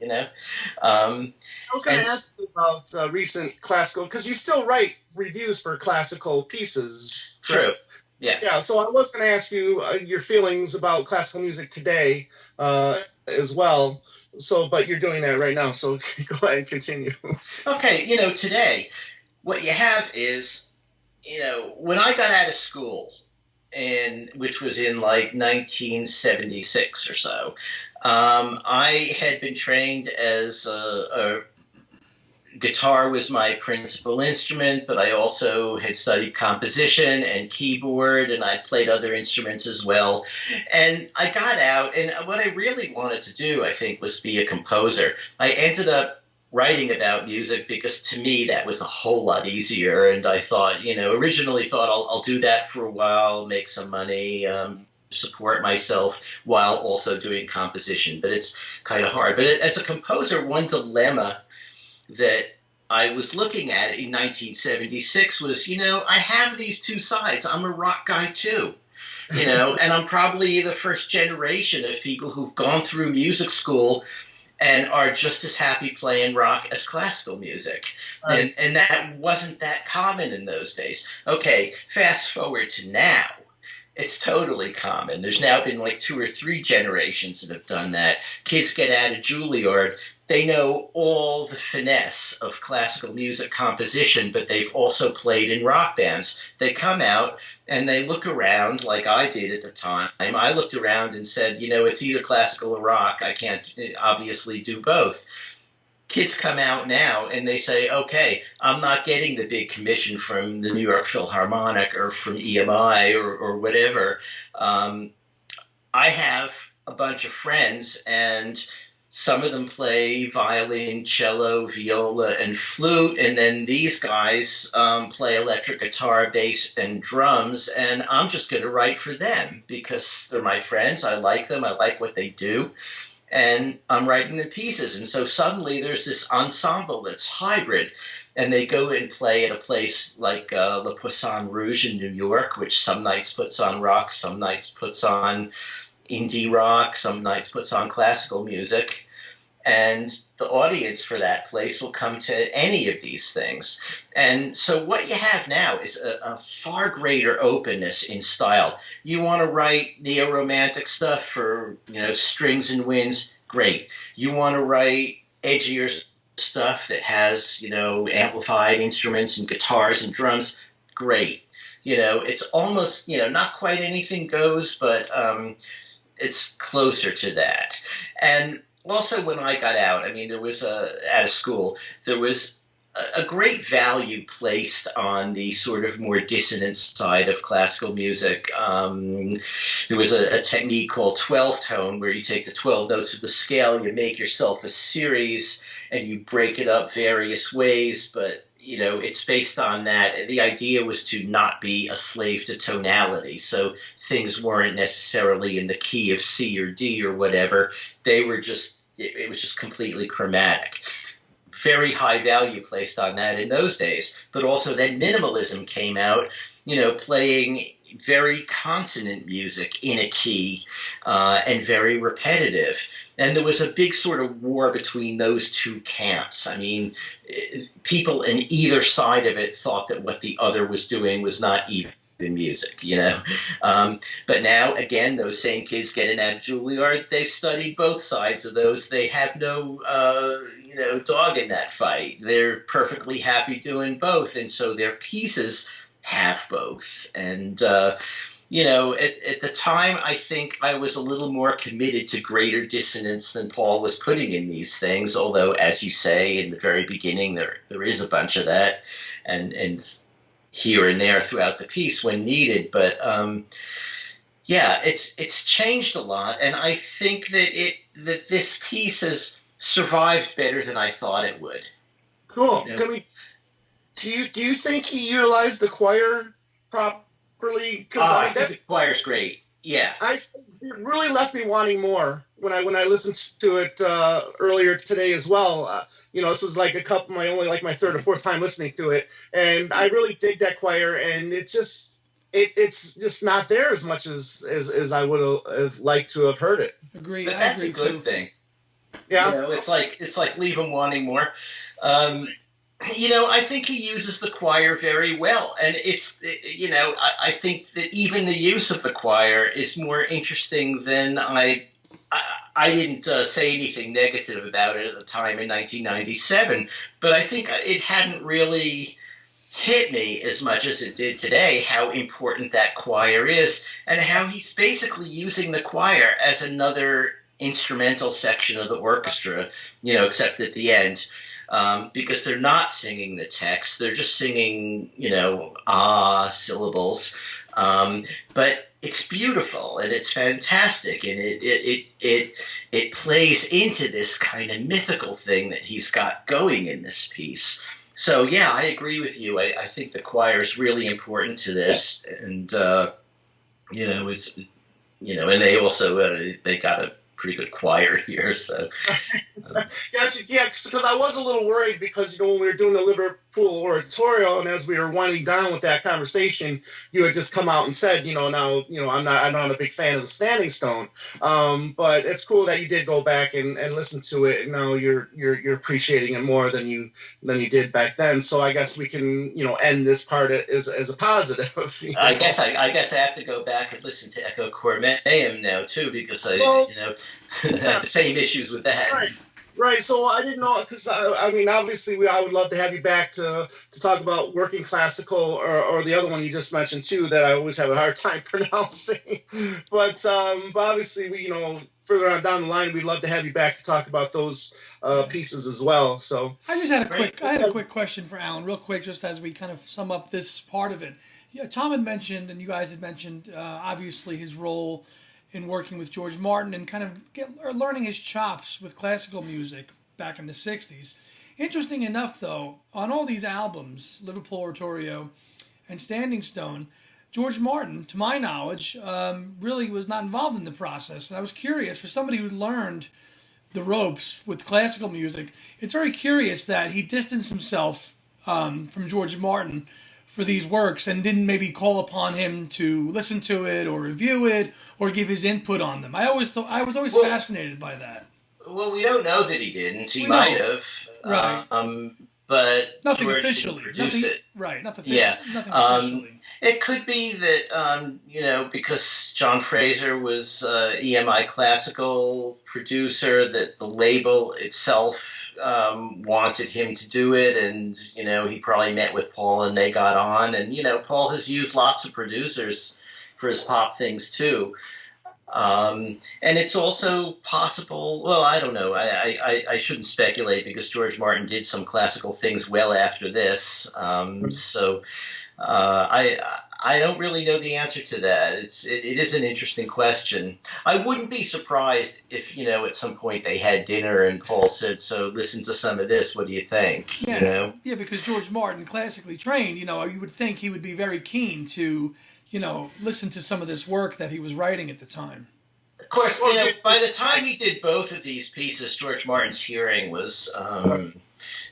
Speaker 3: I
Speaker 1: was going to ask you about recent classical, because you still write reviews for classical pieces.
Speaker 3: True. Yeah.
Speaker 1: Yeah, so I was going to ask you your feelings about classical music today as well. So, but you're doing that right now, so go ahead and continue.
Speaker 3: Okay, today, what you have is, when I got out of school, which was in like 1976 or so, I had been trained as a guitar was my principal instrument, but I also had studied composition and keyboard, and I played other instruments as well. And I got out, and what I really wanted to do, I think, was be a composer. I ended up writing about music because to me that was a whole lot easier, and I thought, originally thought I'll do that for a while, make some money, support myself while also doing composition, but it's kind of hard. But as a composer, one dilemma that I was looking at in 1976 was, I have these two sides. I'm a rock guy too, and I'm probably the first generation of people who've gone through music school and are just as happy playing rock as classical music. Right. And that wasn't that common in those days. Okay, fast forward to now. It's totally common. There's now been like 2 or 3 generations that have done that. Kids get out of Juilliard. They know all the finesse of classical music composition, but they've also played in rock bands. They come out and they look around like I did at the time. I looked around and said, it's either classical or rock. I can't obviously do both. Kids come out now and they say, okay, I'm not getting the big commission from the New York Philharmonic or from EMI or whatever. I have a bunch of friends, and some of them play violin, cello, viola, and flute, and then these guys play electric guitar, bass, and drums, and I'm just going to write for them because they're my friends. I like them. I like what they do. And I'm writing the pieces. And so suddenly there's this ensemble that's hybrid. And they go and play at a place like Le Poisson Rouge in New York, which some nights puts on rock, some nights puts on indie rock, some nights puts on classical music. And the audience for that place will come to any of these things. And so what you have now is a far greater openness in style. You want to write neo-romantic stuff for, strings and winds? Great. You want to write edgier stuff that has, amplified instruments and guitars and drums? Great. It's almost, not quite anything goes, but it's closer to that. And also, when I got out, there was out of school, there was a great value placed on the sort of more dissonant side of classical music. There was a technique called 12-tone, where you take the 12 notes of the scale, you make yourself a series, and you break it up various ways, but it's based on that. The idea was to not be a slave to tonality. So things weren't necessarily in the key of C or D or whatever. It was just completely chromatic. Very high value placed on that in those days. But also then minimalism came out, playing very consonant music in a key and very repetitive. And there was a big sort of war between those two camps. People in either side of it thought that what the other was doing was not even music, But now, again, those same kids getting out of Juilliard, they've studied both sides of those. They have no, dog in that fight. They're perfectly happy doing both. And so their pieces have both. And, at the time, I think I was a little more committed to greater dissonance than Paul was putting in these things. Although, as you say, in the very beginning, there is a bunch of that. And here and there throughout the piece when needed. But, it's changed a lot. And I think that this piece has survived better than I thought it would.
Speaker 1: Cool. Do you think he utilized the choir properly?
Speaker 3: I think the choir's great. Yeah.
Speaker 1: It really left me wanting more when I listened to it earlier today as well. This was like my third or fourth time listening to it, and I really dig that choir, and it's just not there as much as I would have liked to have heard it.
Speaker 2: Agree.
Speaker 3: But that's a good thing.
Speaker 1: Yeah.
Speaker 3: It's like leave them wanting more. I think he uses the choir very well, and I think that even the use of the choir is more interesting than I didn't say anything negative about it at the time in 1997, but I think it hadn't really hit me as much as it did today how important that choir is, and how he's basically using the choir as another instrumental section of the orchestra, except at the end, because they're not singing the text, they're just singing, syllables, but it's beautiful and it's fantastic, and it plays into this kind of mythical thing that he's got going in this piece. So yeah, I agree with you. I think the choir is really important to this, and it's and they also they got a pretty good choir here. So
Speaker 1: Yeah, because I was a little worried because, when we were doing the Liverpool oratorio and as we were winding down with that conversation, you had just come out and said, now, I'm not a big fan of the Standing Stone. But it's cool that you did go back and listen to it, and now you're appreciating it more than you did back then. So I guess we can, end this part as a positive.
Speaker 3: I guess I have to go back and listen to Echo Cormeum now too, because I had the same issues with that.
Speaker 1: Right. So I didn't know, because obviously I would love to have you back to talk about working classical or the other one you just mentioned too that I always have a hard time pronouncing. But obviously further on down the line we'd love to have you back to talk about those pieces as well. So
Speaker 2: I just had a quick question for Alan, real quick, just as we kind of sum up this part of it. Yeah, Tom had mentioned, and you guys had mentioned, obviously his role in working with George Martin and kind of learning his chops with classical music back in the 60s. Interesting enough, though, on all these albums, Liverpool Oratorio and Standing Stone, George Martin, to my knowledge, really was not involved in the process. And I was curious, for somebody who learned the ropes with classical music, it's very curious that he distanced himself from George Martin for these works and didn't maybe call upon him to listen to it or review it or give his input on them. I was always fascinated by that.
Speaker 3: Well, we don't know that he didn't. He might have.
Speaker 2: Right.
Speaker 3: But
Speaker 2: nothing
Speaker 3: George
Speaker 2: officially.
Speaker 3: Didn't produce it.
Speaker 2: Right. Nothing
Speaker 3: officially. It could be that, because John Fraser was EMI classical producer, that the label itself wanted him to do it. And, he probably met with Paul and they got on. And, Paul has used lots of producers for his pop things too. And it's also possible, well, I don't know, I shouldn't speculate because George Martin did some classical things well after this. So I don't really know the answer to that. It is an interesting question. I wouldn't be surprised if, at some point they had dinner and Paul said, so listen to some of this, what do you think?
Speaker 2: Yeah, yeah, because George Martin, classically trained, you would think he would be very keen to listen to some of this work that he was writing at the time.
Speaker 3: Of course, by the time he did both of these pieces, George Martin's hearing was,
Speaker 2: starting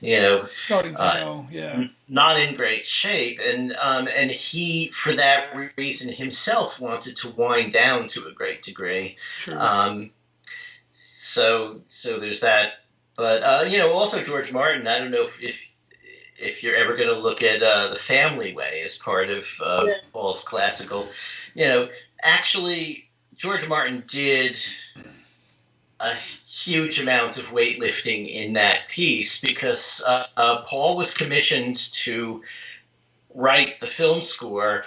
Speaker 2: to go,
Speaker 3: not in great shape, and he, for that reason, himself wanted to wind down to a great degree.
Speaker 2: Sure.
Speaker 3: So there's that, but also George Martin. I don't know if you're ever going to look at The Family Way as part of Paul's classical, actually George Martin did a huge amount of weightlifting in that piece because Paul was commissioned to write the film score.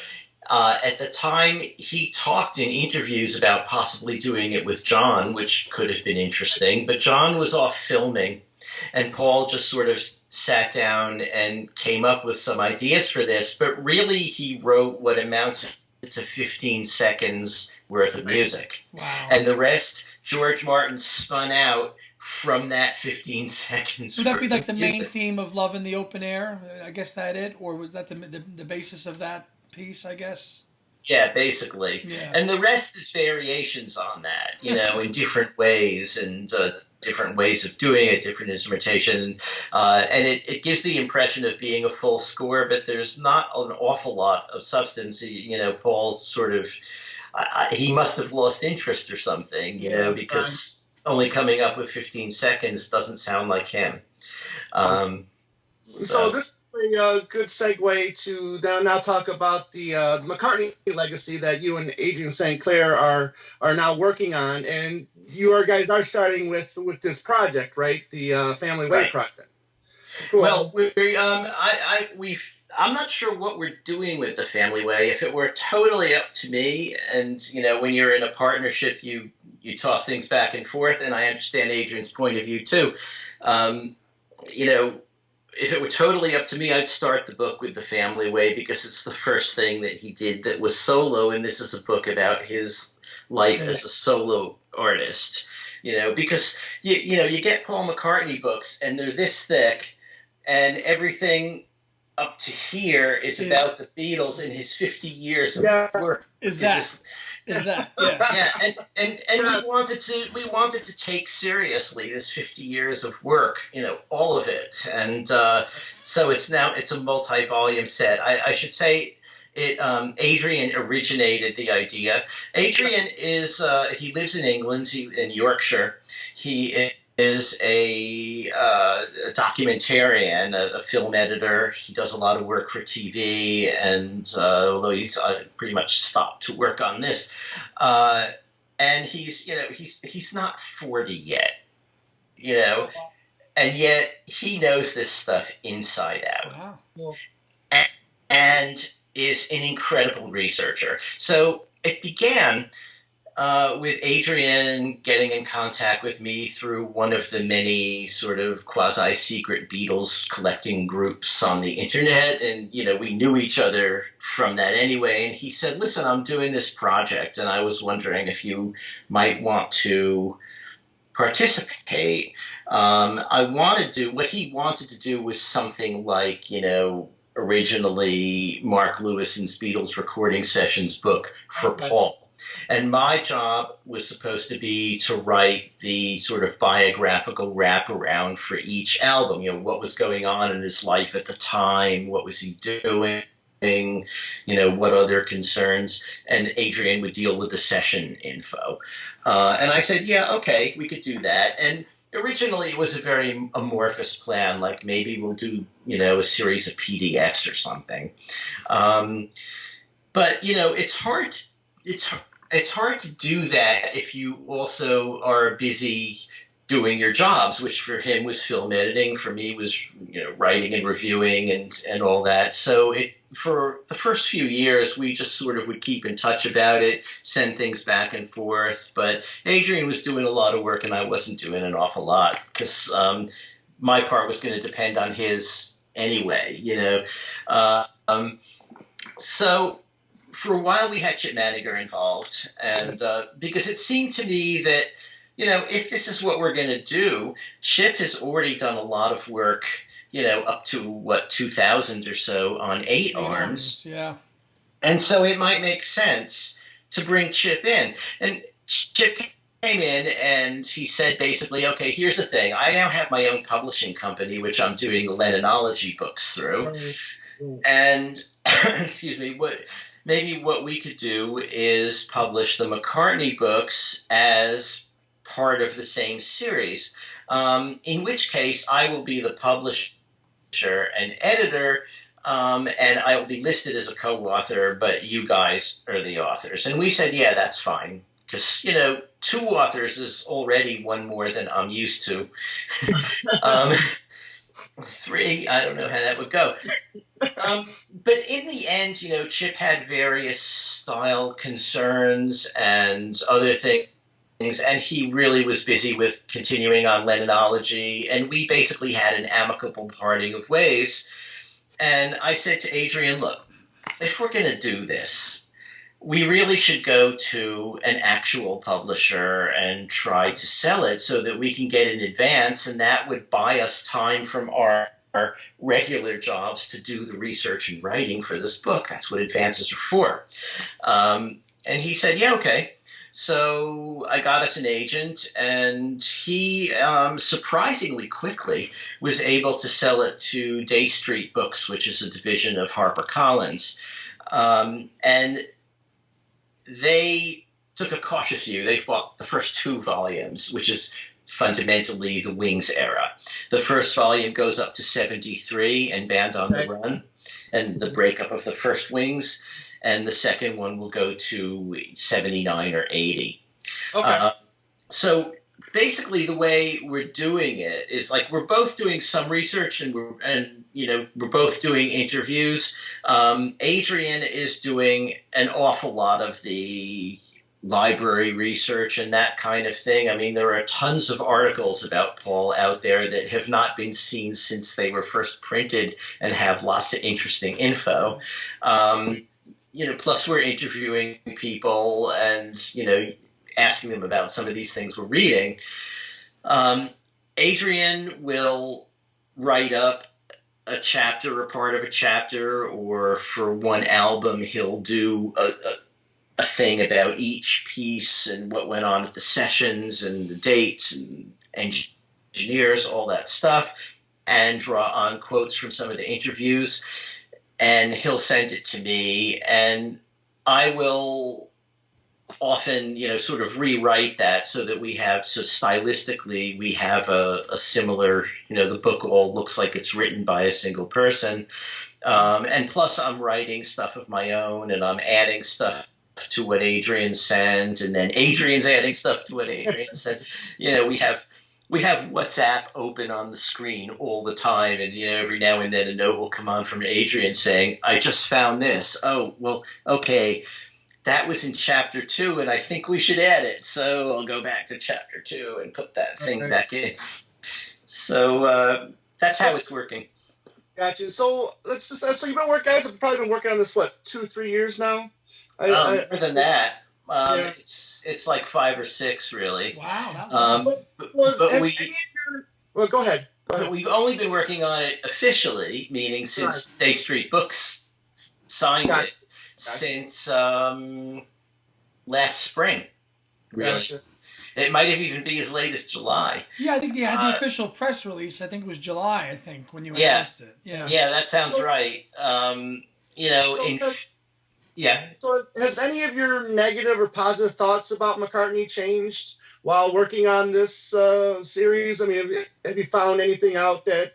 Speaker 3: At the time, he talked in interviews about possibly doing it with John, which could have been interesting, but John was off filming, and Paul just sort of sat down and came up with some ideas for this, but really he wrote what amounted to 15 seconds worth of music.
Speaker 2: Wow.
Speaker 3: And the rest, George Martin spun out from that 15 seconds.
Speaker 2: Would that be like the main
Speaker 3: music.
Speaker 2: theme of Love in the Open Air? I guess that it? Or was that the basis of that piece, I guess?
Speaker 3: Yeah, basically.
Speaker 2: Yeah.
Speaker 3: And the rest is variations on that, in different ways and different ways of doing it, different instrumentation. And it gives the impression of being a full score, but there's not an awful lot of substance. Paul sort of, he must have lost interest or something, because only coming up with 15 seconds doesn't sound like him.
Speaker 1: So this is a good segue to now talk about the McCartney Legacy that you and Adrian St. Clair are now working on, and you guys are starting with this project, right? The Family Way project. Cool.
Speaker 3: Well, I'm not sure what we're doing with the Family Way. If it were totally up to me, and when you're in a partnership, you toss things back and forth, and I understand Adrian's point of view too. If it were totally up to me, I'd start the book with the Family Way because it's the first thing that he did that was solo, and this is a book about his life as a solo artist. Because you get Paul McCartney books and they're this thick, and everything up to here is about the Beatles and his 50 years of work.
Speaker 2: is that. Yeah.
Speaker 3: Yeah, and we wanted to take seriously this 50 years of work, all of it, and so it's a multi-volume set. I should say it. Adrian originated the idea. Adrian is he lives in England, in Yorkshire. He is a documentarian, a film editor. He does a lot of work for TV, and although he's pretty much stopped to work on this, and he's not 40 yet, and yet he knows this stuff inside out,
Speaker 2: Wow.
Speaker 3: and is an incredible researcher. So it began with Adrian getting in contact with me through one of the many sort of quasi-secret Beatles collecting groups on the internet. And, we knew each other from that anyway. And he said, listen, I'm doing this project, and I was wondering if you might want to participate. What he wanted to do was something like, originally Mark Lewison's Beatles recording sessions book for Paul. And my job was supposed to be to write the sort of biographical wraparound for each album. What was going on in his life at the time? What was he doing? What other concerns? And Adrian would deal with the session info. And I said, yeah, okay, we could do that. And originally it was a very amorphous plan, like maybe we'll do, a series of PDFs or something. But, it's hard to do that if you also are busy doing your jobs, which for him was film editing, for me was writing and reviewing and all that. So for the first few years, we just sort of would keep in touch about it, send things back and forth. But Adrian was doing a lot of work, and I wasn't doing an awful lot because my part was going to depend on his anyway. So for a while, we had Chip Maniger involved, and because it seemed to me that, if this is what we're going to do, Chip has already done a lot of work, up to, 2000 or so on 8 arms.
Speaker 2: Yeah.
Speaker 3: And so it might make sense to bring Chip in. And Chip came in and he said basically, okay, here's the thing. I now have my own publishing company, which I'm doing the Lennonology books through. And, excuse me, maybe what we could do is publish the McCartney books as part of the same series, in which case I will be the publisher and editor, and I will be listed as a co-author, but you guys are the authors. And we said, yeah, that's fine, because, 2 authors is already one more than I'm used to. 3, I don't know how that would go. But in the end, Chip had various style concerns and other things, and he really was busy with continuing on Lennonology, and we basically had an amicable parting of ways. And I said to Adrian, look, if we're going to do this, we really should go to an actual publisher and try to sell it so that we can get an advance, and that would buy us time from our regular jobs to do the research and writing for this book. That's what advances are for. And he said, yeah, okay. So I got us an agent, and he surprisingly quickly was able to sell it to Day Street Books, which is a division of HarperCollins. And they took a cautious view. They bought the first 2 volumes, which is fundamentally the Wings era. The first volume goes up to 73 and Band on the Run, and the breakup of the first Wings, and the second one will go to 79 or 80. Okay. So basically the way we're doing it is like we're both doing some research and we're both doing interviews. Adrian is doing an awful lot of the library research and that kind of thing. I mean, there are tons of articles about Paul out there that have not been seen since they were first printed and have lots of interesting info. Plus we're interviewing people and, asking them about some of these things we're reading. Adrian will write up a chapter or part of a chapter, or for one album, he'll do a thing about each piece and what went on at the sessions and the dates and engineers, all that stuff, and draw on quotes from some of the interviews. And he'll send it to me, and I will often, sort of rewrite that so that stylistically we have a similar, the book all looks like it's written by a single person. And plus I'm writing stuff of my own, and I'm adding stuff to what Adrian sent, and then Adrian's adding stuff to what Adrian sent. We have WhatsApp open on the screen all the time, and every now and then a note will come on from Adrian saying, "I just found this. Oh, well, okay, that was in chapter 2, and I think we should add it. So I'll go back to chapter 2 and put that thing back in." So that's how it's working.
Speaker 1: Gotcha. So so you've probably been working on this 2-3 years now?
Speaker 3: More than that. It's like 5 or 6, really.
Speaker 2: Wow.
Speaker 1: Well, go ahead.
Speaker 3: But we've only been working on it officially, meaning since Day Street Books signed it, since last spring, really. Gotcha. It might have even been as late as July.
Speaker 2: Yeah, I think they had the official press release. I think it was July, when you announced it.
Speaker 3: Yeah, that sounds right.
Speaker 1: So has any of your negative or positive thoughts about McCartney changed while working on this series? I mean, have you found anything out that?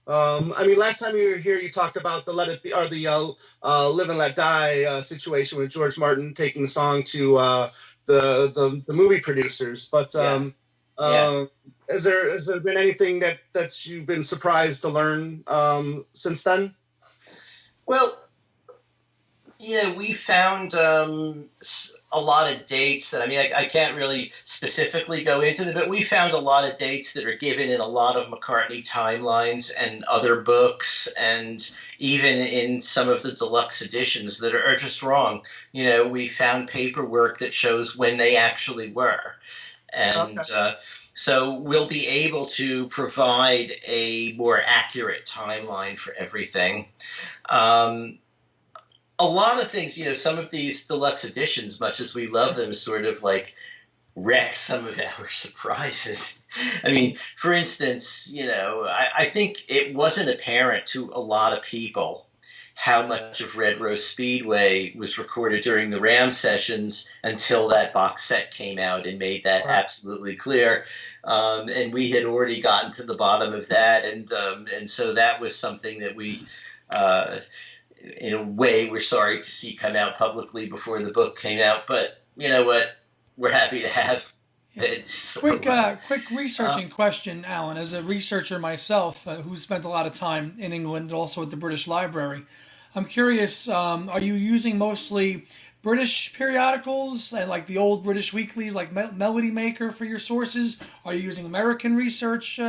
Speaker 1: Last time you were here, you talked about the Let It Be or the Live and Let Die situation with George Martin taking the song to the movie producers. But has there been anything that you've been surprised to learn since then?
Speaker 3: Well, we found a lot of dates that, I can't really specifically go into them, but we found a lot of dates that are given in a lot of McCartney timelines and other books, and even in some of the deluxe editions that are just wrong. We found paperwork that shows when they actually were. And so we'll be able to provide a more accurate timeline for everything. A lot of things, some of these deluxe editions, much as we love them, sort of like wreck some of our surprises. For instance, I think it wasn't apparent to a lot of people how much of Red Rose Speedway was recorded during the Ram sessions until that box set came out and made that absolutely clear. And we had already gotten to the bottom of that, and so that was something that we in a way, we're sorry to see come out publicly before the book came out, but you know what? We're happy to have it. So,
Speaker 2: quick researching question, Alan. As a researcher myself, who spent a lot of time in England, also at the British Library, I'm curious, are you using mostly British periodicals and like the old British weeklies like Melody Maker for your sources? Are you using American research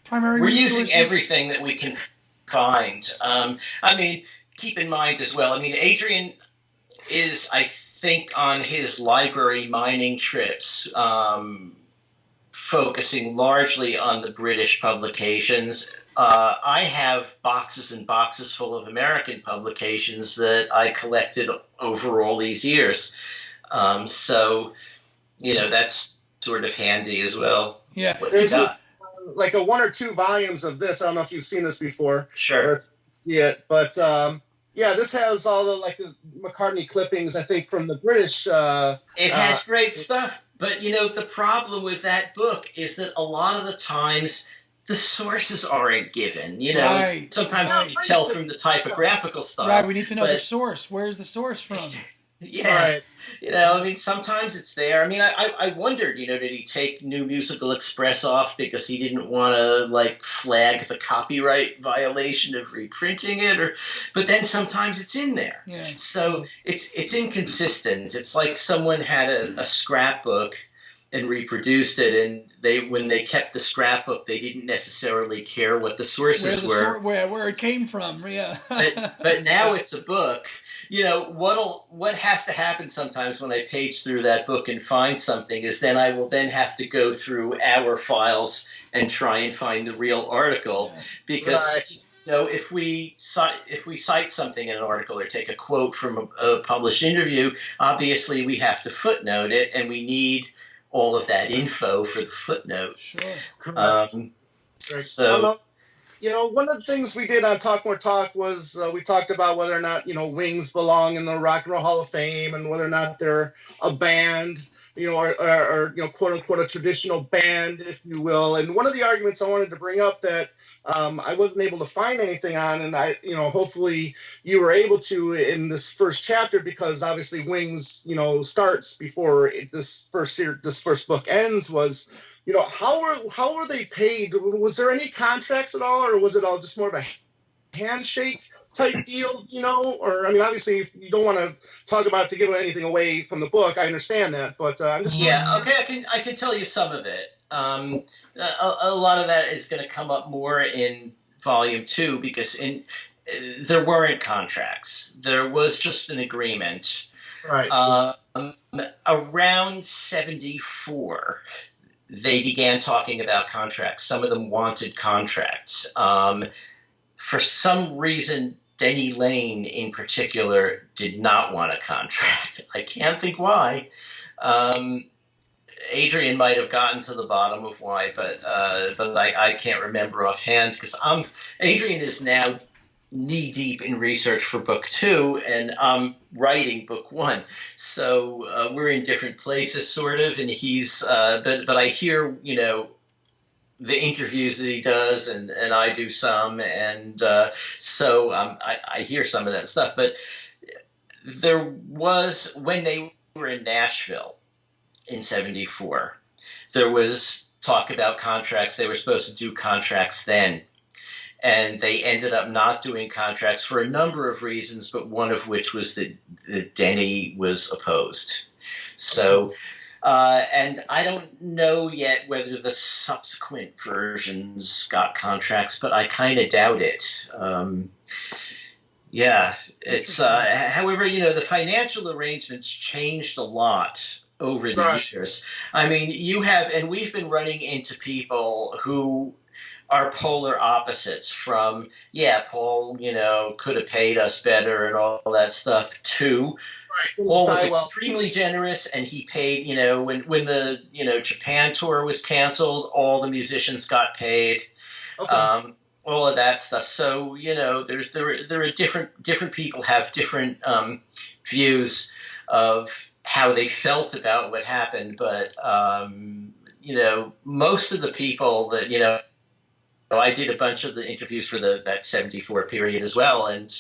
Speaker 2: primary resources?
Speaker 3: We're using everything that we can find. Keep in mind as well, Adrian is, I think, on his library mining trips, focusing largely on the British publications. I have boxes and boxes full of American publications that I collected over all these years. So, that's sort of handy as well.
Speaker 2: Yeah.
Speaker 1: There's like a 1 or 2 volumes of this. I don't know if you've seen this before.
Speaker 3: Sure.
Speaker 1: Yeah, but this has all the McCartney clippings, I think, from the British.
Speaker 3: It has great stuff, but the problem with that book is that a lot of the times the sources aren't given.
Speaker 2: Right.
Speaker 3: Sometimes you can tell from the typographical style.
Speaker 2: Right, we need to know the source. Where's the source from?
Speaker 3: Yeah. Right. Sometimes it's there. I wondered, did he take New Musical Express off because he didn't want to flag the copyright violation of reprinting it, but then sometimes it's in there.
Speaker 2: Yeah.
Speaker 3: So it's inconsistent. It's like someone had a scrapbook and reproduced it, and when they kept the scrapbook, they didn't necessarily care what the sources were.
Speaker 2: Where it came from, yeah.
Speaker 3: but now it's a book. What has to happen sometimes when I page through that book and find something is then I will then have to go through our files and try and find the real article, because if we cite something in an article or take a quote from a published interview, obviously we have to footnote it, and we need all of that info for the footnote.
Speaker 2: Sure.
Speaker 3: So.
Speaker 1: One of the things we did on Talk More Talk was we talked about whether or not, Wings belong in the Rock and Roll Hall of Fame, and whether or not they're a band, or quote unquote a traditional band, if you will. And one of the arguments I wanted to bring up that I wasn't able to find anything on, and hopefully you were able to in this first chapter, because obviously Wings, starts before this first book ends, was, how were they paid? Was there any contracts at all, or was it all just more of a handshake type deal? Or obviously, if you don't want to talk about to give anything away from the book, I understand that. But I'm just
Speaker 3: okay. I can tell you some of it. A lot of that is going to come up more in volume 2, because there weren't contracts. There was just an agreement.
Speaker 1: Right.
Speaker 3: Around 74. They began talking about contracts. Some of them wanted contracts. For some reason, Denny Lane in particular did not want a contract. I can't think why. Adrian might have gotten to the bottom of why, but I can't remember offhand, because Adrian is now knee-deep in research for book 2, and I'm writing book 1. So we're in different places, sort of, and he's but I hear, the interviews that he does, and I do some, and so I hear some of that stuff. But there was, when they were in Nashville in 74, there was talk about contracts. They were supposed to do contracts then. And they ended up not doing contracts for a number of reasons, but one of which was that Denny was opposed. So, and I don't know yet whether the subsequent versions got contracts, but I kind of doubt it. It's however, the financial arrangements changed a lot over the years. You have, and we've been running into people who are polar opposites from, Paul, could have paid us better and all that stuff, to Paul was extremely generous, and he paid, when the, Japan tour was canceled, all the musicians got paid, all of that stuff. So, there are different people have different views of how they felt about what happened. But, most of the people that, I did a bunch of the interviews for that 74 period as well, and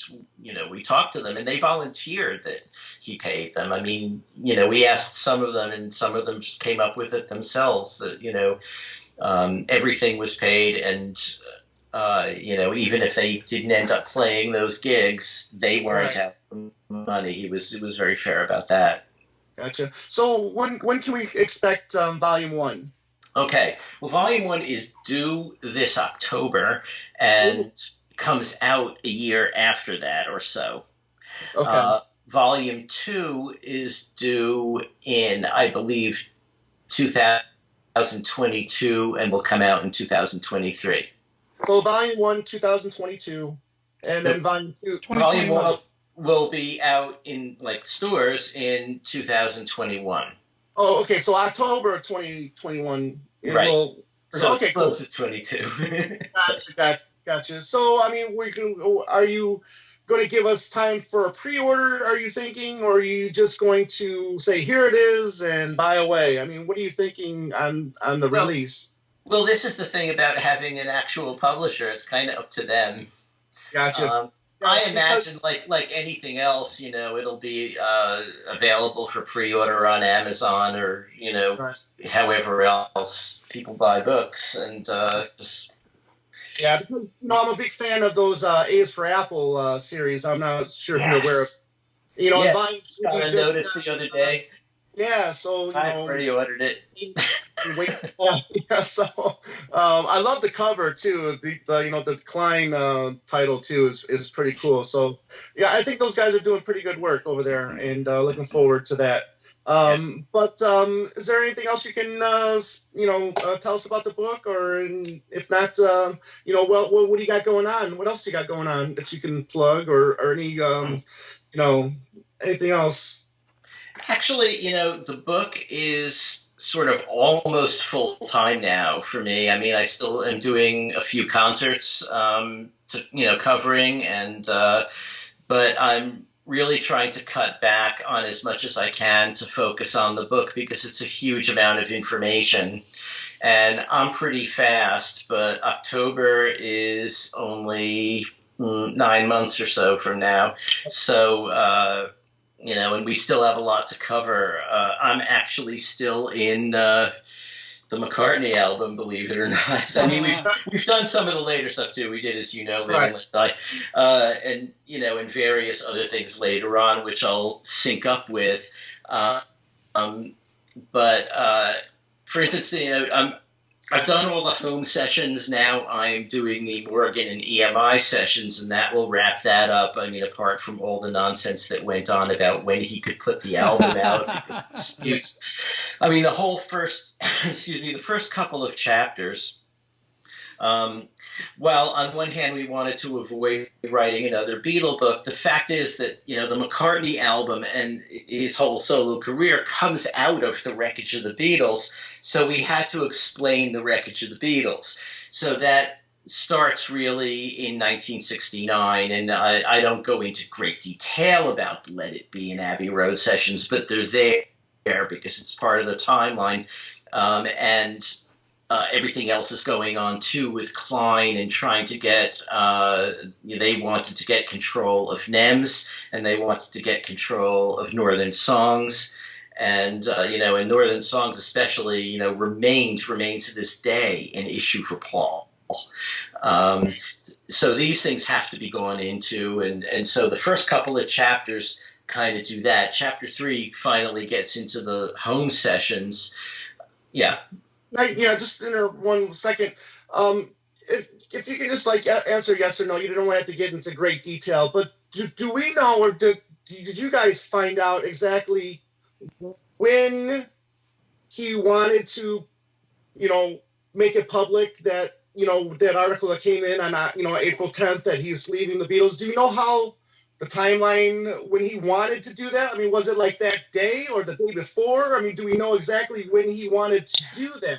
Speaker 3: we talked to them, and they volunteered that he paid them. We asked some of them, and some of them just came up with it themselves, that everything was paid, and even if they didn't end up playing those gigs, they weren't out money. He was very fair about that.
Speaker 1: Gotcha. So when can we expect volume 1?
Speaker 3: Okay. Well, volume 1 is due this October and comes out a year after that or so.
Speaker 1: Okay.
Speaker 3: Volume 2 is due in, I believe, 2022 and will come out in 2023.
Speaker 1: So volume 1, 2022, and then volume 2.
Speaker 3: Volume 1 will be out in stores in 2021.
Speaker 1: Oh, okay. So October of 2021.
Speaker 3: Right. So
Speaker 1: okay,
Speaker 3: close to 22.
Speaker 1: Gotcha. So, are you going to give us time for a pre-order, are you thinking? Or are you just going to say, here it is, and buy away? What are you thinking on the release?
Speaker 3: Well, this is the thing about having an actual publisher. It's kind of up to them.
Speaker 1: Gotcha.
Speaker 3: I imagine, like anything else, it'll be available for pre-order on Amazon or, however else people buy books, and just.
Speaker 1: Yeah, because I'm a big fan of those A's for Apple series. I'm not sure if you're aware of.
Speaker 3: Got a notice the other day.
Speaker 1: Yeah, so
Speaker 3: I've already ordered it.
Speaker 1: So I love the cover too. The Klein title too is pretty cool. So I think those guys are doing pretty good work over there, and looking forward to that. But is there anything else you can tell us about the book, or if not, what do you got going on? What else do you got going on that you can plug, or any anything else?
Speaker 3: Actually, the book is sort of almost full time now for me. I mean, I still am doing a few concerts, covering, but I'm really trying to cut back on as much as I can to focus on the book because it's a huge amount of information. And I'm pretty fast, but October is only 9 months or so from now. So, and we still have a lot to cover. I'm actually still in the McCartney album, believe it or not. I mean, we've done some of the later stuff too. We did, as you know, Live and Let Die, and and various other things later on, which I'll sync up with. But for instance, I've done all the home sessions. Now I'm doing the Morgan and EMI sessions, and that will wrap that up. I mean, apart from all the nonsense that went on about when he could put the album out, because the whole the first couple of chapters. While on one hand we wanted to avoid writing another Beatle book, the fact is that the McCartney album and his whole solo career comes out of the wreckage of the Beatles, so we had to explain the wreckage of the Beatles. So that starts really in 1969, and I don't go into great detail about the Let It Be and Abbey Road sessions, but they're there because it's part of the timeline, and everything else is going on too with Klein and trying to get. They wanted to get control of NEMS, and they wanted to get control of Northern Songs, and and Northern Songs especially, remains to this day an issue for Paul. So these things have to be gone into, and so the first couple of chapters kind of do that. Chapter 3 finally gets into the home sessions. Yeah.
Speaker 1: Just in 1 second. If you can just answer yes or no, you don't have to get into great detail, but do we know, or did you guys find out exactly when he wanted to, make it public that, that article that came in on, April 10th that he's leaving the Beatles? Do you know how the timeline when he wanted to do that? I mean, was it like that day or the day before? I mean, do we know exactly when he wanted to do that?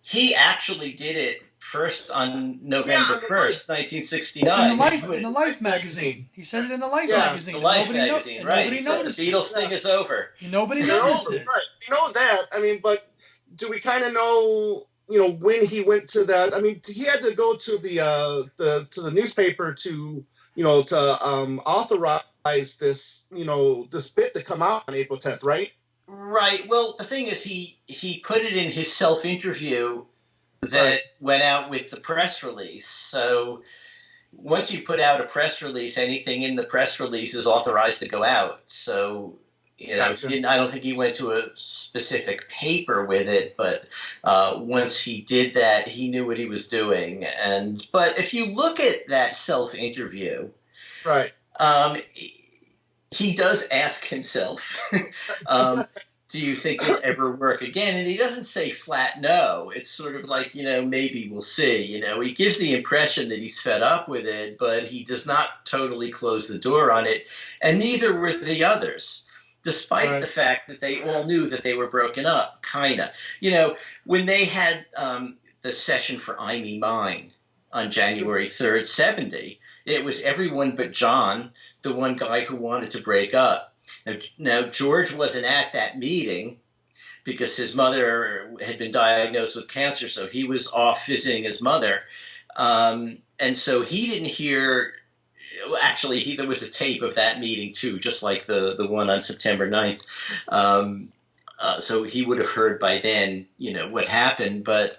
Speaker 3: He actually did it first on November 1st, 1969.
Speaker 2: In the Life magazine. He said it in the Life magazine.
Speaker 3: The Life magazine, right. Nobody noticed the Beatles thing is over.
Speaker 2: Nobody noticed it.
Speaker 1: Right. We know that. I mean, but do we kind of know, when he went to that? I mean, he had to go to the newspaper to authorize this, this bit to come out on April 10th, right?
Speaker 3: Right. Well, the thing is, he put it in his self-interview that went out with the press release. So once you put out a press release, anything in the press release is authorized to go out. So,
Speaker 1: Gotcha.
Speaker 3: I don't think he went to a specific paper with it, but once he did that, he knew what he was doing. But if you look at that self-interview,
Speaker 1: right.
Speaker 3: He does ask himself, do you think it'll ever work again? And he doesn't say flat no. It's sort of like, maybe we'll see. He gives the impression that he's fed up with it, but he does not totally close the door on it. And neither were the others, despite the fact that they all knew that they were broken up, kind of. When they had the session for I Me Mine on January 3rd, 70, it was everyone but John, the one guy who wanted to break up. Now, George wasn't at that meeting because his mother had been diagnosed with cancer, so he was off visiting his mother. And so he didn't hear – actually, there was a tape of that meeting too, just like the one on September 9th. So he would have heard by then, what happened. But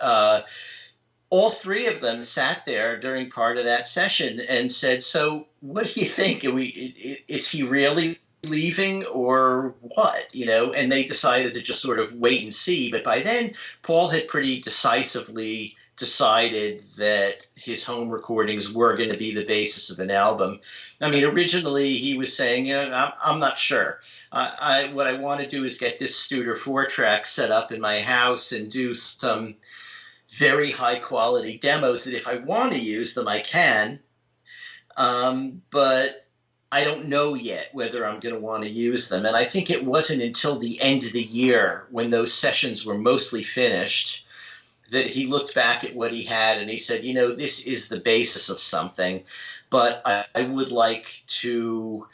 Speaker 3: all three of them sat there during part of that session and said, so what do you think? Is he really leaving or what? And they decided to just sort of wait and see. But by then, Paul had pretty decisively decided that his home recordings were going to be the basis of an album. I mean, originally he was saying, I'm not sure. What I want to do is get this Studer 4-track set up in my house and do some very high quality demos that if I want to use them, I can. But I don't know yet whether I'm going to want to use them. And I think it wasn't until the end of the year, when those sessions were mostly finished, that he looked back at what he had and he said, this is the basis of something, but I would like to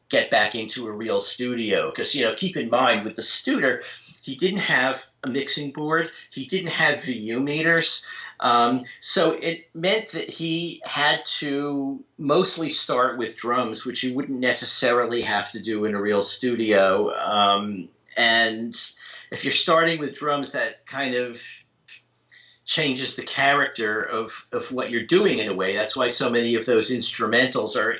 Speaker 3: get back into a real studio. Because, keep in mind, with the Studer, he didn't have a mixing board. He didn't have VU meters. So it meant that he had to mostly start with drums, which you wouldn't necessarily have to do in a real studio. And if you're starting with drums, that kind of changes the character of what you're doing in a way. That's why so many of those instrumentals are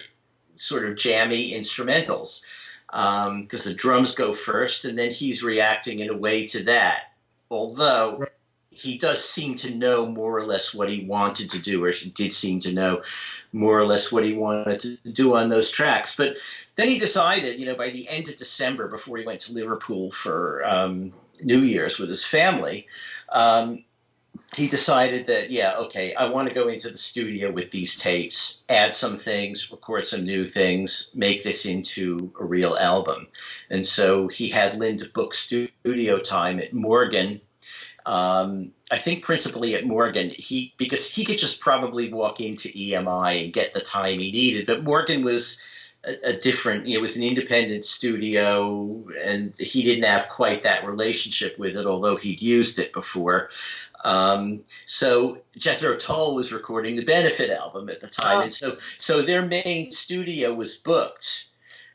Speaker 3: sort of jammy instrumentals, because the drums go first and then he's reacting in a way to that. Although he does seem to know more or less what he wanted to do, or he did seem to know more or less what he wanted to do on those tracks. But then he decided, by the end of December, before he went to Liverpool for New Year's with his family, he decided that, I want to go into the studio with these tapes, add some things, record some new things, make this into a real album. And so he had Linda book studio time at Morgan. I think principally at Morgan, because he could just probably walk into EMI and get the time he needed. But Morgan was a different, it was an independent studio, and he didn't have quite that relationship with it, although he'd used it before. So Jethro Tull was recording the Benefit album at the time. And so their main studio was booked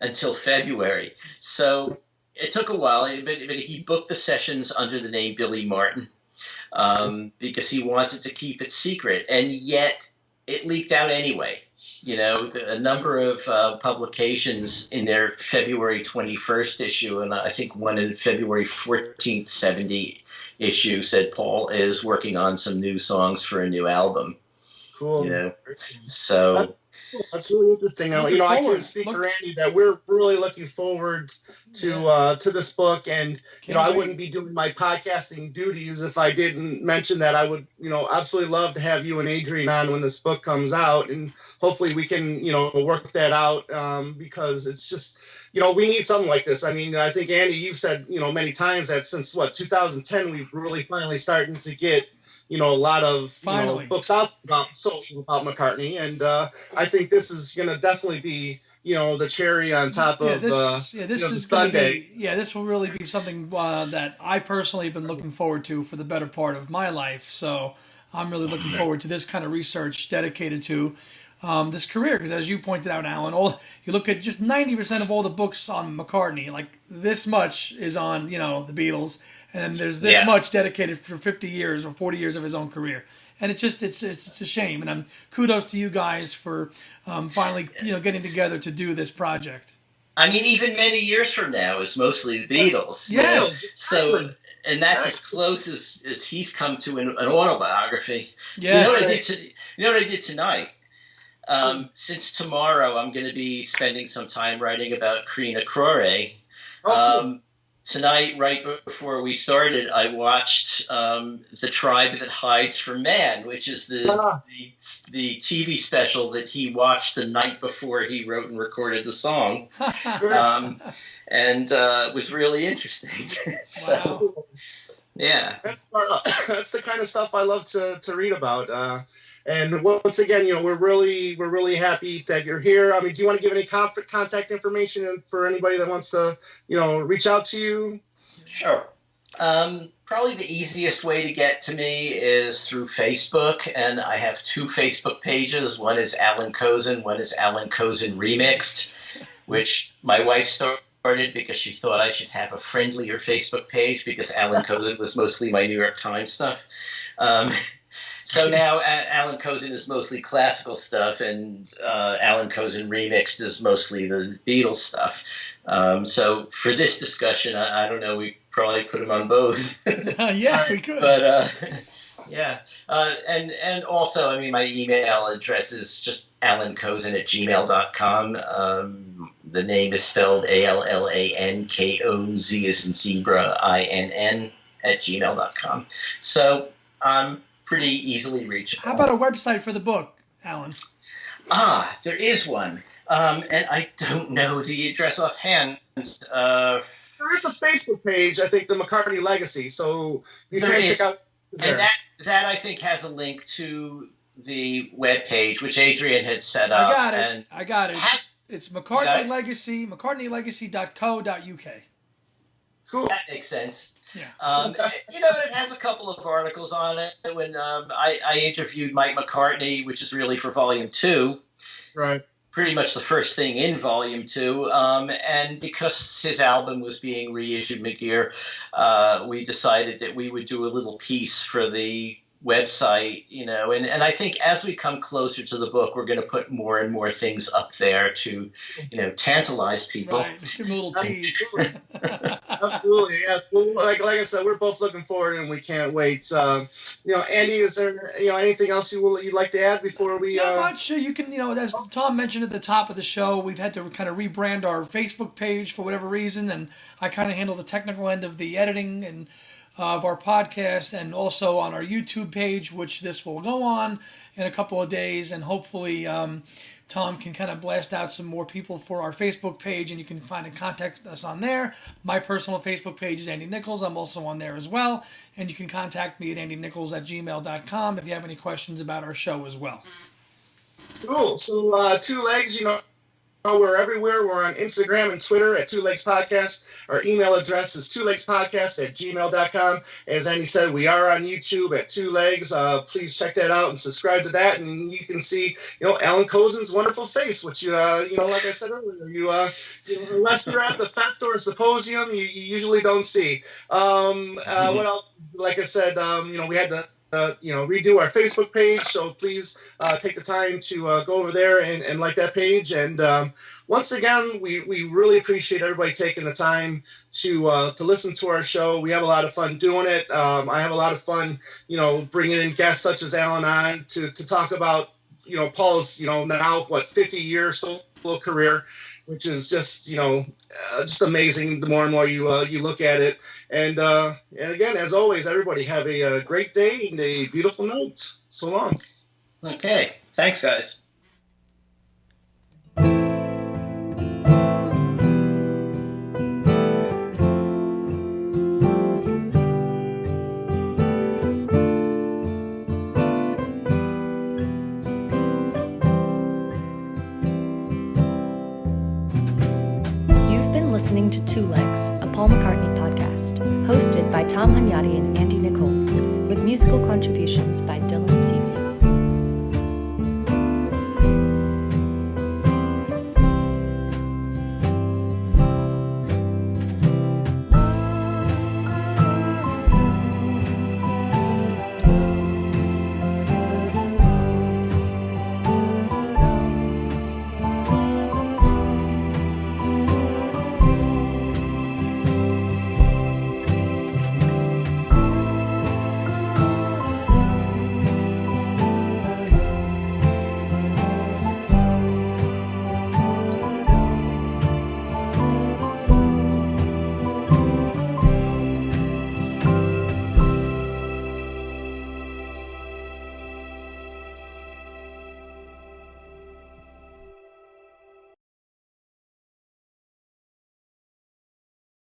Speaker 3: until February. So it took a while, but he booked the sessions under the name Billy Martin, because he wanted to keep it secret. And yet it leaked out anyway. A number of publications in their February 21st issue, and I think one in February 14th, 70 issue, said Paul is working on some new songs for a new album.
Speaker 1: Cool.
Speaker 3: So
Speaker 1: that's really interesting. I can speak for Andy that we're really looking forward to this book, and I wouldn't be doing my podcasting duties if I didn't mention that. I would absolutely love to have you and Adrian on when this book comes out, and hopefully we can work that out, because it's just we need something like this. I mean, I think Andy, you've said many times that since 2010 we've really finally starting to get a lot of books out about McCartney, and I think this is going to definitely be the cherry on top of
Speaker 2: this is going to be this will really be something that I personally have been looking forward to for the better part of my life. So I'm really looking forward to this kind of research dedicated to this career, because as you pointed out, Alan, you look at just 90% of all the books on McCartney, like this much is on the Beatles, and there's this much dedicated for 50 years or 40 years of his own career. And it's a shame. And kudos to you guys for finally getting together to do this project.
Speaker 3: I mean, even many years from now is mostly the Beatles.
Speaker 2: Yes.
Speaker 3: So, and that's as close as he's come to an autobiography.
Speaker 2: Yeah.
Speaker 3: You know what I did tonight? Since tomorrow I'm going to be spending some time writing about Crina Crore. Tonight, right before we started, I watched The Tribe That Hides from Man, which is the TV special that he watched the night before he wrote and recorded the song, and it was really interesting. So,
Speaker 2: wow.
Speaker 3: Yeah,
Speaker 1: that's the kind of stuff I love to read about. And once again, we're really happy that you're here. I mean, do you want to give any contact information for anybody that wants to, reach out to you?
Speaker 3: Sure. Probably the easiest way to get to me is through Facebook, and I have two Facebook pages. One is Alan Kozin, one is Alan Kozin Remixed, which my wife started because she thought I should have a friendlier Facebook page because Alan Kozin was mostly my New York Times stuff. So now Alan Kozin is mostly classical stuff, and Alan Kozin Remixed is mostly the Beatles stuff. So for this discussion, I don't know, we probably put him on both.
Speaker 2: Yeah, we could.
Speaker 3: Yeah. And also, I mean, my email address is just alankozin@gmail.com. The name is spelled ALLANKOZ as in zebra, INN @gmail.com. So I'm pretty easily reachable.
Speaker 2: How about a website for the book, Alan?
Speaker 3: There is one. And I don't know the address offhand.
Speaker 1: There is a Facebook page, I think, the McCartney Legacy, so you can check out there.
Speaker 3: And that I think has a link to the webpage, which Adrian had set up.
Speaker 2: I got it. It's McCartney Legacy, McCartneyLegacy.co.uk.
Speaker 1: Cool.
Speaker 3: That makes sense.
Speaker 2: Yeah.
Speaker 3: It has a couple of articles on it. When I interviewed Mike McCartney, which is really for Volume 2.
Speaker 1: Right.
Speaker 3: Pretty much the first thing in Volume 2. And because his album was being reissued mid-year, we decided that we would do a little piece for the website, and I think as we come closer to the book, we're going to put more and more things up there to, tantalize people.
Speaker 2: Right, give them a little tease.
Speaker 1: Absolutely, yeah. Well, like I said, we're both looking forward and we can't wait. Andy, is there anything else you'd like to add before we?
Speaker 2: Not much. You can, as Tom mentioned at the top of the show, we've had to kind of rebrand our Facebook page for whatever reason, and I kind of handle the technical end of the editing and of our podcast, and also on our YouTube page, which this will go on in a couple of days, and hopefully Tom can kind of blast out some more people for our Facebook page, and you can find and contact us on there. My personal Facebook page is Andy Nichols. I'm also on there as well, and you can contact me at andynichols@gmail.com if you have any questions about our show as well.
Speaker 1: Cool. So Two Legs, we're everywhere. We're on Instagram and Twitter at Two Legs Podcast. Our email address is twolegspodcast@gmail.com. As Andy said, we are on YouTube at Two Legs. Please check that out and subscribe to that, and you can see, Alan Kozin's wonderful face, which like I said earlier, unless you're at the Fat Store Symposium, you usually don't see. What else? Like I said, we had to redo our Facebook page, so please take the time to go over there and like that page. And once again, we really appreciate everybody taking the time to listen to our show. We have a lot of fun doing it. I have a lot of fun, bringing in guests such as Alan on to talk about, Paul's, now 50-year solo career, which is just amazing. The more and more you look at it, and again, as always, everybody have a great day and a beautiful night. So long.
Speaker 3: Okay, thanks, guys.
Speaker 4: Listening to Two Legs, a Paul McCartney podcast, hosted by Tom Hunyadi and Andy Nichols, with musical contributions by Dylan